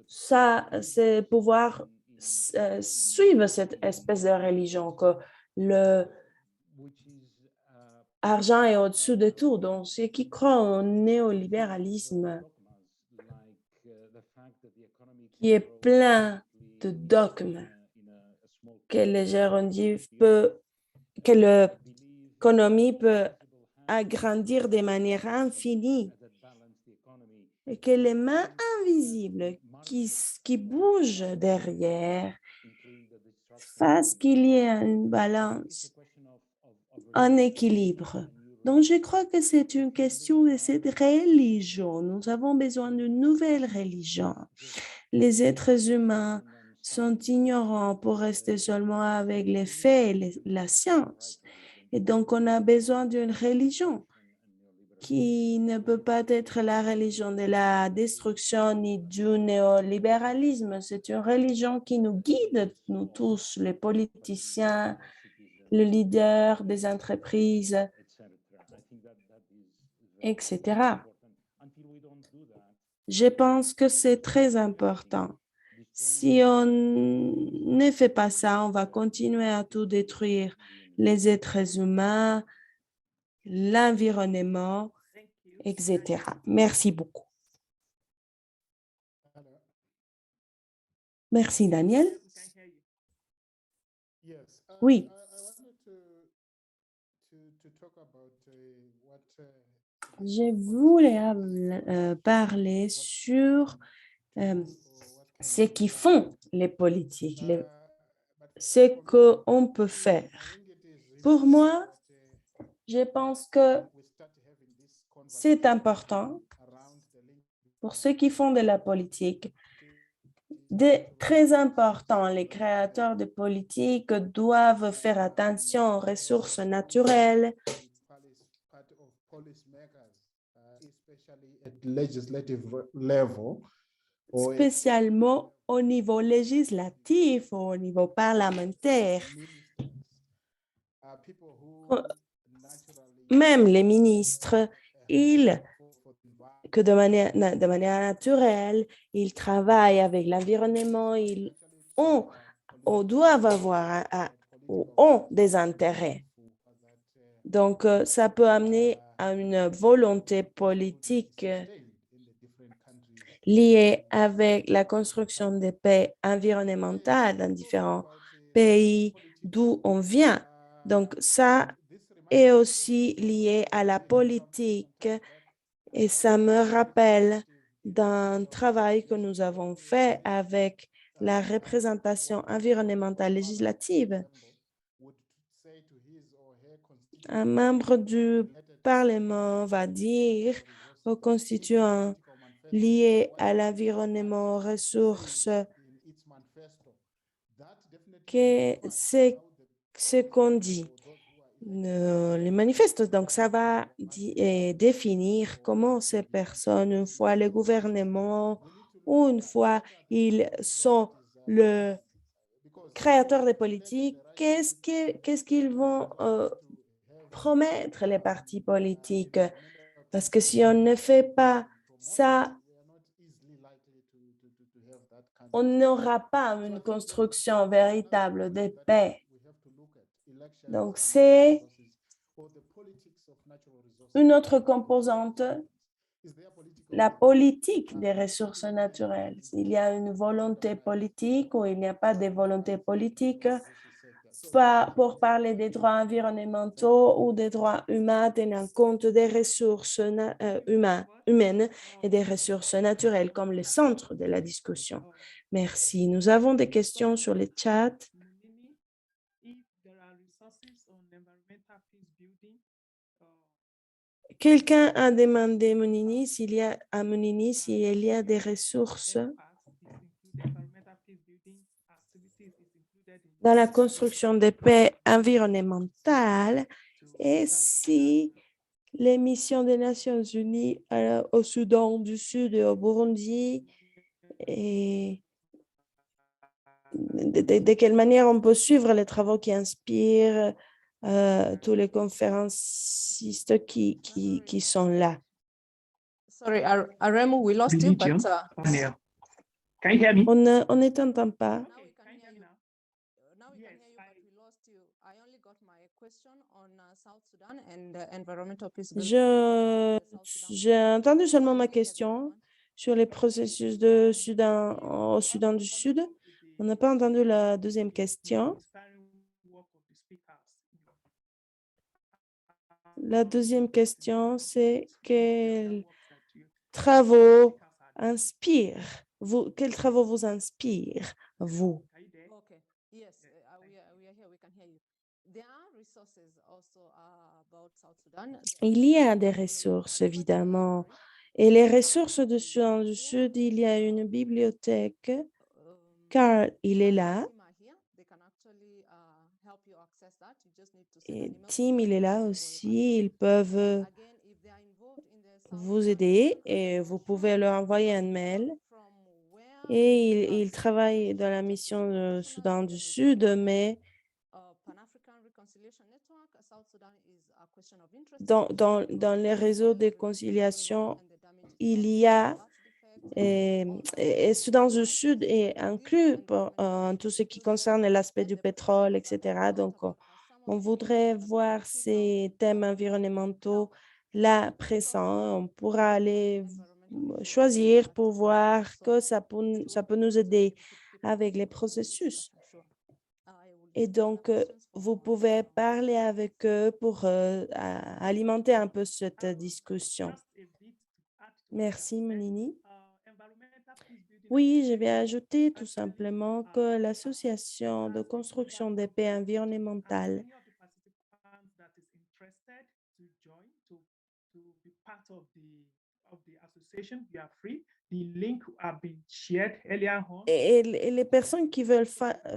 ça, ce pouvoir suivent cette espèce de religion, que l'argent est au-dessus de tout. Donc, ceux qui croient au néolibéralisme, qui est plein de dogmes, que l'économie peut agrandir de manière infinie et que les mains invisibles qui bougent derrière fassent qu'il y ait une balance, un équilibre. Donc, je crois que c'est une question de cette religion. Nous avons besoin d'une nouvelle religion. Les êtres humains sont ignorants pour rester seulement avec les faits et la science. Et donc, on a besoin d'une religion qui ne peut pas être la religion de la destruction ni du néolibéralisme. C'est une religion qui nous guide, nous tous, les politiciens, les leaders des entreprises, etc. Je pense que c'est très important. Si on ne fait pas ça, on va continuer à tout détruire, les êtres humains, l'environnement, etc. Merci beaucoup. Merci, Daniel. Yes. Oui. I wanted to talk about what Je voulais parler sur ce qui font les politiques, ce qu'on peut faire. Pour moi, je pense que c'est important pour ceux qui font de la politique. Très important, les créateurs de politique doivent faire attention aux ressources naturelles, spécialement au niveau législatif ou au niveau parlementaire. Même les ministres, que de manière naturelle, ils travaillent avec l'environnement, ils ont ou doivent avoir ou ont des intérêts. Donc, ça peut amener à une volonté politique liée avec la construction des paix environnementales dans différents pays d'où on vient. Donc, ça est aussi lié à la politique et ça me rappelle d'un travail que nous avons fait avec la représentation environnementale législative. Un membre du Parlement va dire aux constituants liés à l'environnement, aux ressources, que c'est ce qu'on dit. Les manifestes, donc ça va définir comment ces personnes, une fois le gouvernement ou une fois ils sont le créateur des politiques, qu'est-ce qu'ils vont promettre les partis politiques? Parce que si on ne fait pas ça, on n'aura pas une construction véritable de paix. Donc, c'est une autre composante, la politique des ressources naturelles. S'il y a une volonté politique ou il n'y a pas de volonté politique, pour parler des droits environnementaux ou des droits humains, tenant compte des ressources humaines et des ressources naturelles comme le centre de la discussion. Merci. Nous avons des questions sur le chat. Quelqu'un a demandé à Mounini s'il y a des ressources dans la construction de paix environnementale et si les missions des Nations Unies au Soudan du Sud et au Burundi et de quelle manière on peut suivre les travaux qui inspirent tous les conférencistes qui sont là. Sorry, Aremu, we lost you, but Daniel. Can you hear me? On ne t'entend pas. now we can hear you. Now we can hear you, but we lost you. I only got my question on South Sudan and environmental peace building. J'ai entendu seulement ma question sur les processus au Soudan du Sud. On n'a pas entendu la deuxième question. La deuxième question, c'est quels travaux quels travaux vous inspirent, vous? Okay. Yes, we are here. We can hear you. Il y a des ressources, évidemment. Et les ressources de Soudan du Sud, il y a une bibliothèque. Carl, il est là. Et Tim, il est là aussi. Ils peuvent vous aider et vous pouvez leur envoyer un mail. Et il travaille dans la mission de Soudan du Sud, mais dans les réseaux de conciliation, il y a, et Soudan du Sud est inclus en tout ce qui concerne l'aspect du pétrole, etc. Donc, on voudrait voir ces thèmes environnementaux là présents. On pourra aller choisir pour voir que ça peut nous aider avec les processus. Et donc, vous pouvez parler avec eux pour alimenter un peu cette discussion. Merci, Melini. Oui, je vais ajouter tout simplement que l'association de construction des paix environnementales et les personnes qui veulent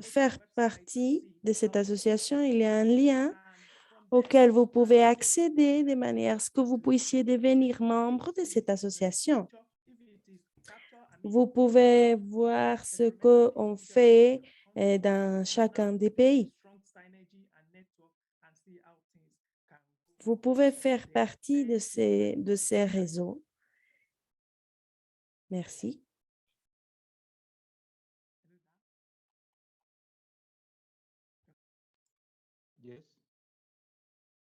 faire partie de cette association, il y a un lien auquel vous pouvez accéder de manière à ce que vous puissiez devenir membre de cette association. Vous pouvez voir ce qu'on fait dans chacun des pays. Vous pouvez faire partie de ces réseaux. Merci. Yes.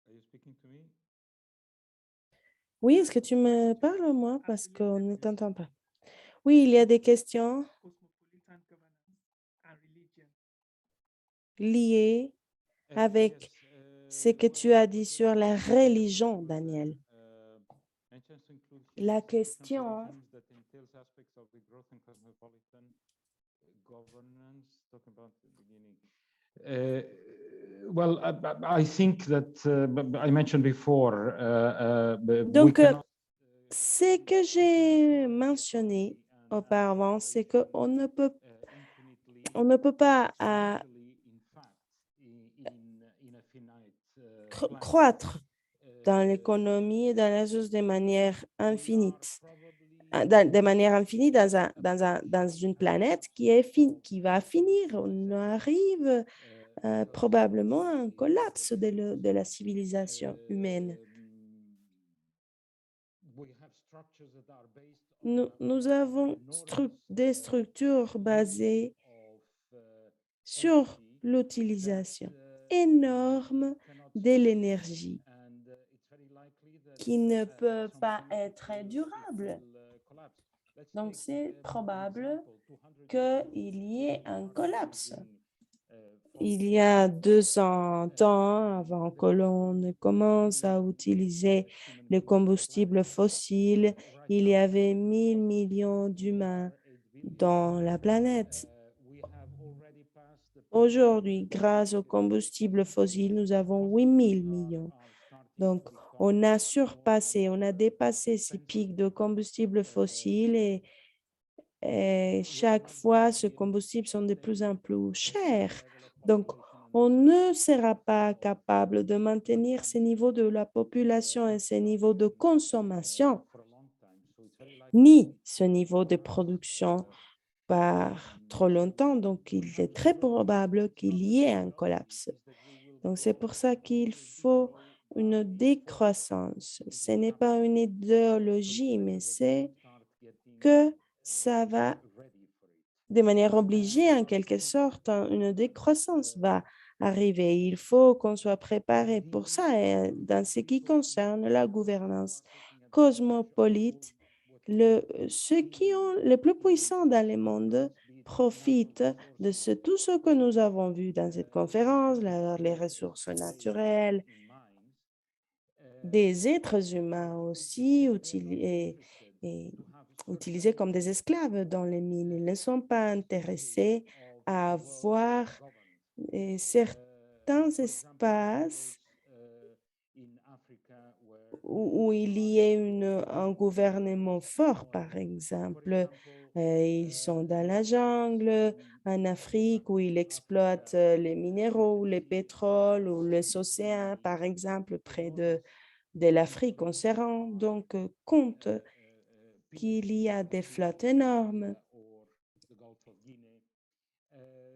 Are you speaking to me? Oui, est-ce que tu me parles, moi, parce qu'on ne t'entend pas. Oui, il y a des questions liées avec ce que tu as dit sur la religion, Daniel. La question Well, I think that I mentioned before. Donc, ce que j'ai mentionné auparavant, c'est qu'on ne peut pas croître dans l'économie et dans la chose de manière infinie. De manière infinie dans une planète qui va finir. On arrive probablement à un collapse de la civilisation humaine. Nous avons des structures basées sur l'utilisation énorme de l'énergie qui ne peut pas être durable. Donc, c'est probable qu'il y ait un collapse. Il y a 200 ans, avant que l'on ne commence à utiliser les combustibles fossiles, il y avait 1 000 millions d'humains dans la planète. Aujourd'hui, grâce aux combustibles fossiles, nous avons 8 000 millions. Donc, on a dépassé ces pics de combustibles fossiles et chaque fois, ces combustibles sont de plus en plus chers. Donc, on ne sera pas capable de maintenir ces niveaux de la population et ces niveaux de consommation, ni ce niveau de production par trop longtemps. Donc, il est très probable qu'il y ait un collapse. Donc, c'est pour ça qu'il faut une décroissance. Ce n'est pas une idéologie, mais c'est que ça va, de manière obligée, en quelque sorte, une décroissance va arriver. Il faut qu'on soit préparé pour ça. Et dans ce qui concerne la gouvernance cosmopolite, ceux qui ont le plus puissant dans le monde profitent de tout ce que nous avons vu dans cette conférence, les ressources naturelles, des êtres humains aussi utilisés comme des esclaves dans les mines. Ils ne sont pas intéressés à avoir certains espaces où il y a un gouvernement fort, par exemple. Ils sont dans la jungle, en Afrique, où ils exploitent les minéraux, ou les pétroles, ou les océans, par exemple, près de l'Afrique. On se rend donc compte qu'il y a des flottes énormes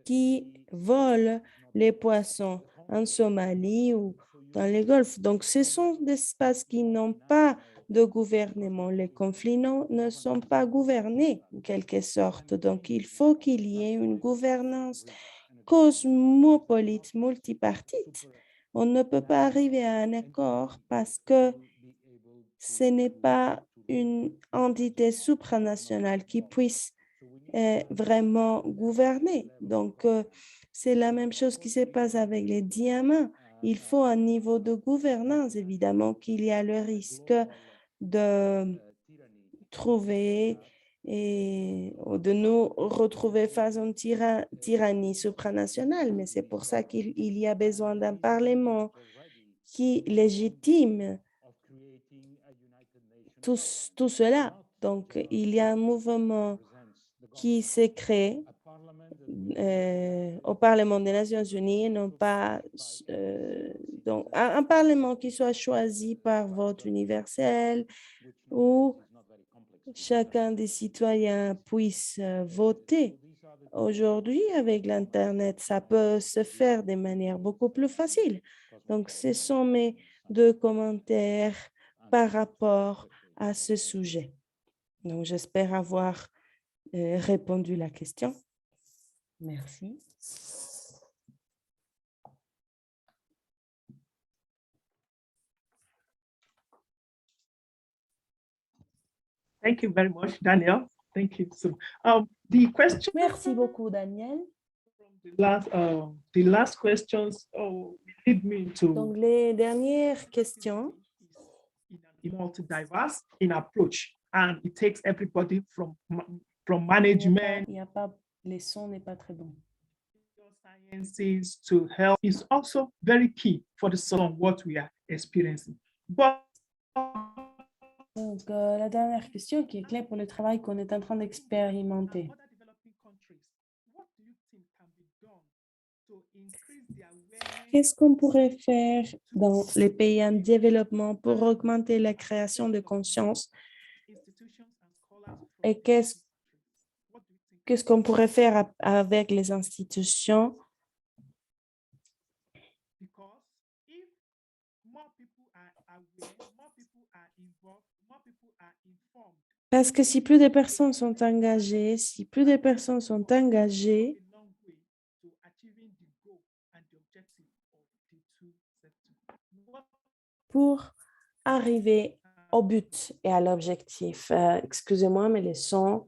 qui volent les poissons en Somalie ou dans les Golfes. Donc, ce sont des espaces qui n'ont pas de gouvernement. Les conflits ne sont pas gouvernés, en quelque sorte. Donc, il faut qu'il y ait une gouvernance cosmopolite, multipartite. On ne peut pas arriver à un accord parce que ce n'est pas une entité supranationale qui puisse vraiment gouverner. Donc, c'est la même chose qui se passe avec les diamants. Il faut un niveau de gouvernance, évidemment, qu'il y a le risque de trouver ou de nous retrouver face à une tyrannie supranationale. Mais c'est pour ça qu'il y a besoin d'un parlement qui légitime tout cela. Donc, il y a un mouvement qui se crée au Parlement des Nations Unies, non pas donc un parlement qui soit choisi par vote universel où chacun des citoyens puisse voter. Aujourd'hui, avec l'Internet, ça peut se faire de manière beaucoup plus facile. Donc, ce sont mes 2 commentaires par rapport à ce sujet. Donc, j'espère avoir répondu à la question. Merci. Thank you very much, Daniel. Thank you. So, the question. Merci beaucoup, Daniel. The last questions lead me to. Donc, les dernières questions. Multi-diverse in approach, and it takes everybody from management. Il n'y a pas, les sons n'est pas très bon. Sciences to health is also very key for the song what we are experiencing. But donc, la dernière question qui est clé pour le travail qu'on est en train d'expérimenter. Qu'est-ce qu'on pourrait faire dans les pays en développement pour augmenter la création de conscience? Et qu'est-ce qu'on pourrait faire avec les institutions? Parce que si plus de personnes sont engagées, pour arriver au but et à l'objectif. Excusez-moi, mais le son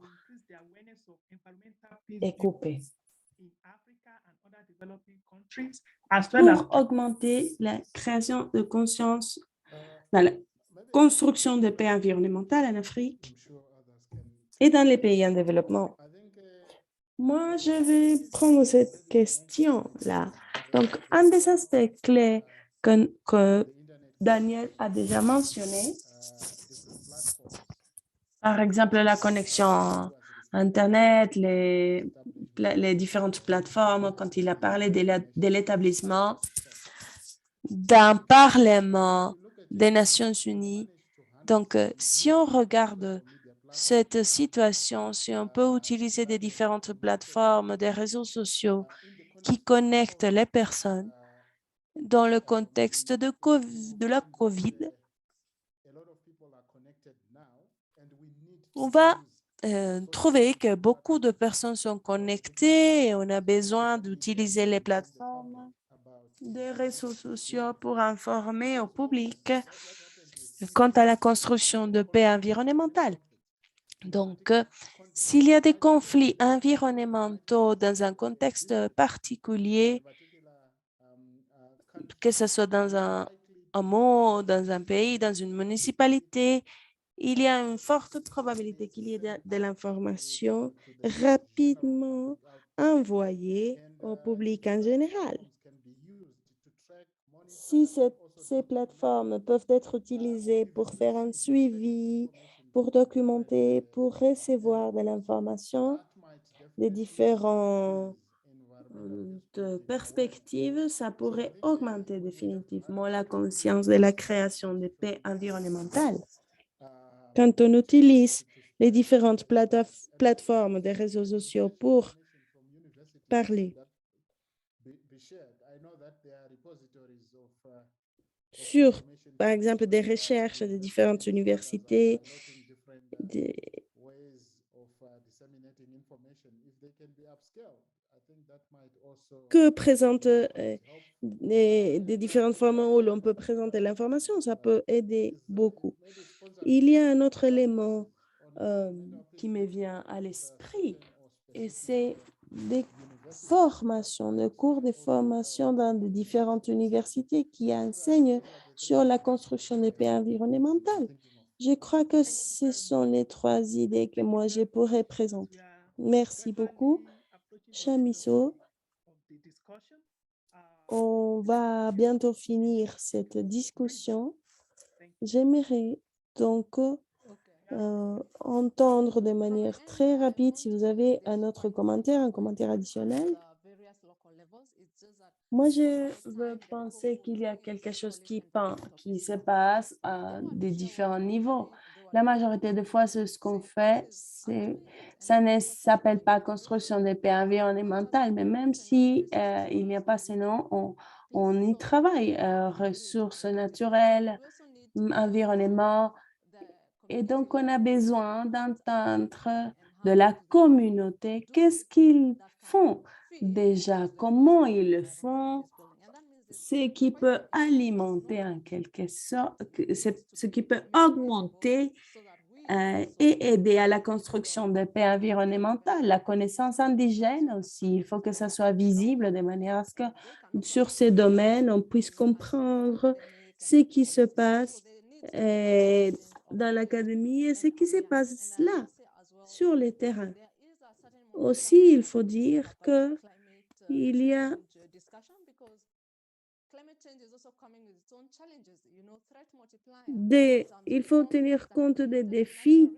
est coupé. Pour augmenter la création de conscience dans la construction de paix environnementale en Afrique et dans les pays en développement. Moi, je vais prendre cette question-là. Donc, un des aspects clés que Daniel a déjà mentionné, par exemple, la connexion Internet, les différentes plateformes, quand il a parlé de l'établissement d'un Parlement des Nations Unies. Donc, si on regarde cette situation, si on peut utiliser des différentes plateformes, des réseaux sociaux qui connectent les personnes dans le contexte de la COVID, on va trouver que beaucoup de personnes sont connectées et on a besoin d'utiliser les plateformes des réseaux sociaux pour informer au public quant à la construction de paix environnementale. Donc, s'il y a des conflits environnementaux dans un contexte particulier, que ce soit dans un hameau, dans un pays, dans une municipalité, il y a une forte probabilité qu'il y ait de l'information rapidement envoyée au public en général. Si ces plateformes peuvent être utilisées pour faire un suivi, pour documenter, pour recevoir de l'information, des différentes perspectives, ça pourrait augmenter définitivement la conscience de la création de paix environnementale. Quand on utilise les différentes plateformes des réseaux sociaux pour parler sur, par exemple, des recherches de différentes universités, que présentent des différentes formes où l'on peut présenter l'information, ça peut aider beaucoup. Il y a un autre élément qui me vient à l'esprit, et c'est des formations, des cours de formation dans de différentes universités qui enseignent sur la construction de paix environnementale. Je crois que ce sont les 3 idées que moi, je pourrais présenter. Merci beaucoup, Chamisso. On va bientôt finir cette discussion. J'aimerais donc entendre de manière très rapide si vous avez un autre commentaire, un commentaire additionnel. Moi, je veux penser qu'il y a quelque chose qui se passe à des différents niveaux. La majorité des fois, ce qu'on fait, ça ne s'appelle pas construction de paix environnementale, mais même si il n'y a pas ce nom, on y travaille. Ressources naturelles, environnement. Et donc, on a besoin d'entendre de la communauté qu'est-ce qu'ils font déjà, comment ils le font, ce qui peut alimenter en quelque sorte, ce qui peut augmenter et aider à la construction de paix environnementale. La connaissance indigène aussi, il faut que ça soit visible de manière à ce que sur ces domaines, on puisse comprendre ce qui se passe dans l'académie et ce qui se passe là, sur le terrain. Aussi, il faut dire que il y a il faut tenir compte des défis.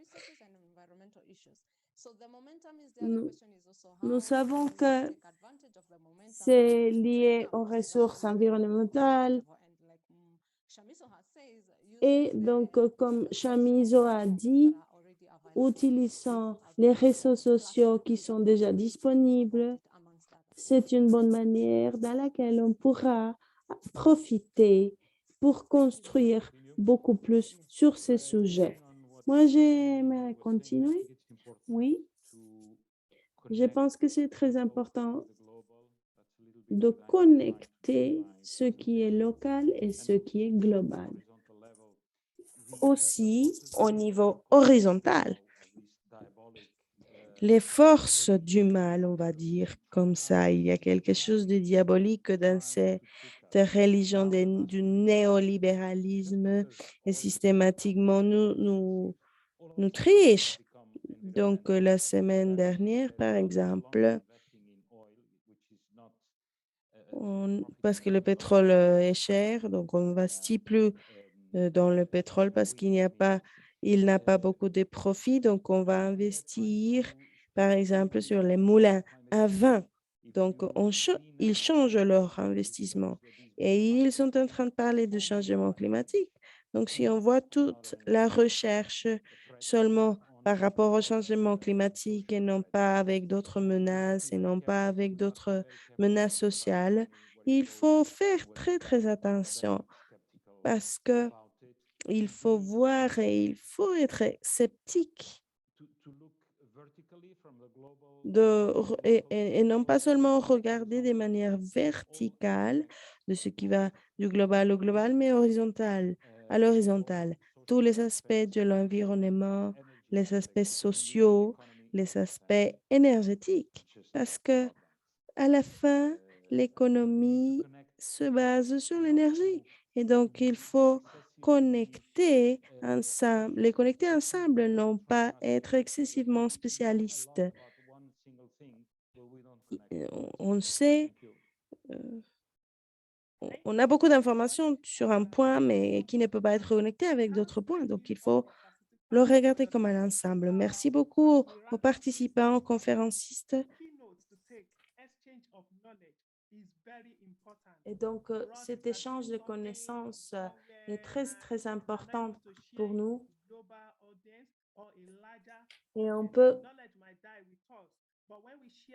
Nous savons que c'est lié aux ressources environnementales. Et donc, comme Chamizo a dit, utilisant les réseaux sociaux qui sont déjà disponibles, c'est une bonne manière dans laquelle on pourra profiter pour construire beaucoup plus sur ces sujets. Moi, j'aimerais continuer. Oui. Je pense que c'est très important de connecter ce qui est local et ce qui est global. Aussi, au niveau horizontal, les forces du mal, on va dire comme ça, il y a quelque chose de diabolique dans cette religion du néolibéralisme et systématiquement nous triche. Donc, la semaine dernière, par exemple, parce que le pétrole est cher, donc on n'investit plus dans le pétrole parce qu'il n'a pas beaucoup de profits. Donc, on va investir, par exemple, sur les moulins à vin. Donc, ils changent leur investissement et ils sont en train de parler de changement climatique. Donc, si on voit toute la recherche seulement par rapport au changement climatique et non pas avec d'autres menaces et non pas avec d'autres menaces sociales, il faut faire très, très attention parce que il faut voir et il faut être sceptique et non pas seulement regarder de manière verticale de ce qui va du global au global, mais à l'horizontale. Tous les aspects de l'environnement, les aspects sociaux, les aspects énergétiques, parce que à la fin, l'économie se base sur l'énergie. Et donc, il faut les connecter ensemble, non pas être excessivement spécialiste. On sait on a beaucoup d'informations sur un point, mais qui ne peut pas être connecté avec d'autres points. Donc, il faut le regarder comme un ensemble. Merci beaucoup aux participants, aux conférencistes. Et donc, cet échange de connaissances est très, très important pour nous. Et on peut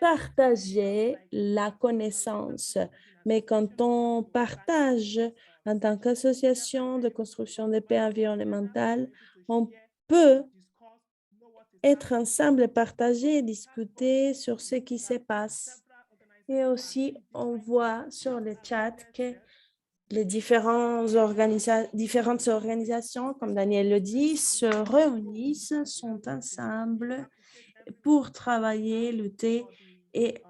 partager la connaissance. Mais quand on partage en tant qu'association de construction de paix environnementale, on peut être ensemble et partager et discuter sur ce qui se passe. Et aussi, on voit sur le chat que les différentes organisations, comme Daniel le dit, se réunissent, sont ensemble pour travailler, lutter et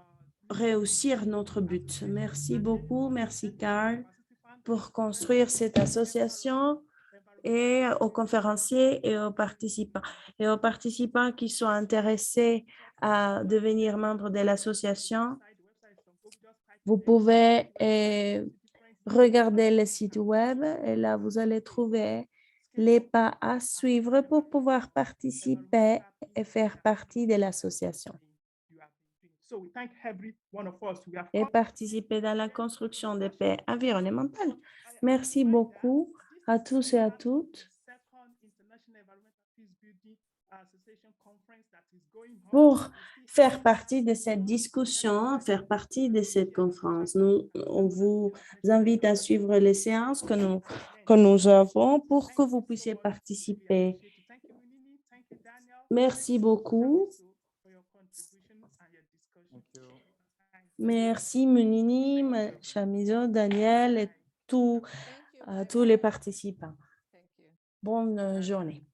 réussir notre but. Merci beaucoup. Merci, Carl, pour construire cette association et aux conférenciers et aux participants. Et aux participants qui sont intéressés à devenir membres de l'association, vous pouvez regarder le site web et là, vous allez trouver les pas à suivre pour pouvoir participer et faire partie de l'association et participer dans la construction de paix environnementale. Merci beaucoup à tous et à toutes pour faire partie de cette discussion, faire partie de cette conférence. On vous invite à suivre les séances que nous avons pour que vous puissiez participer. Merci beaucoup. Merci Munini, Chamizo, Daniel et tous les participants. Bonne journée.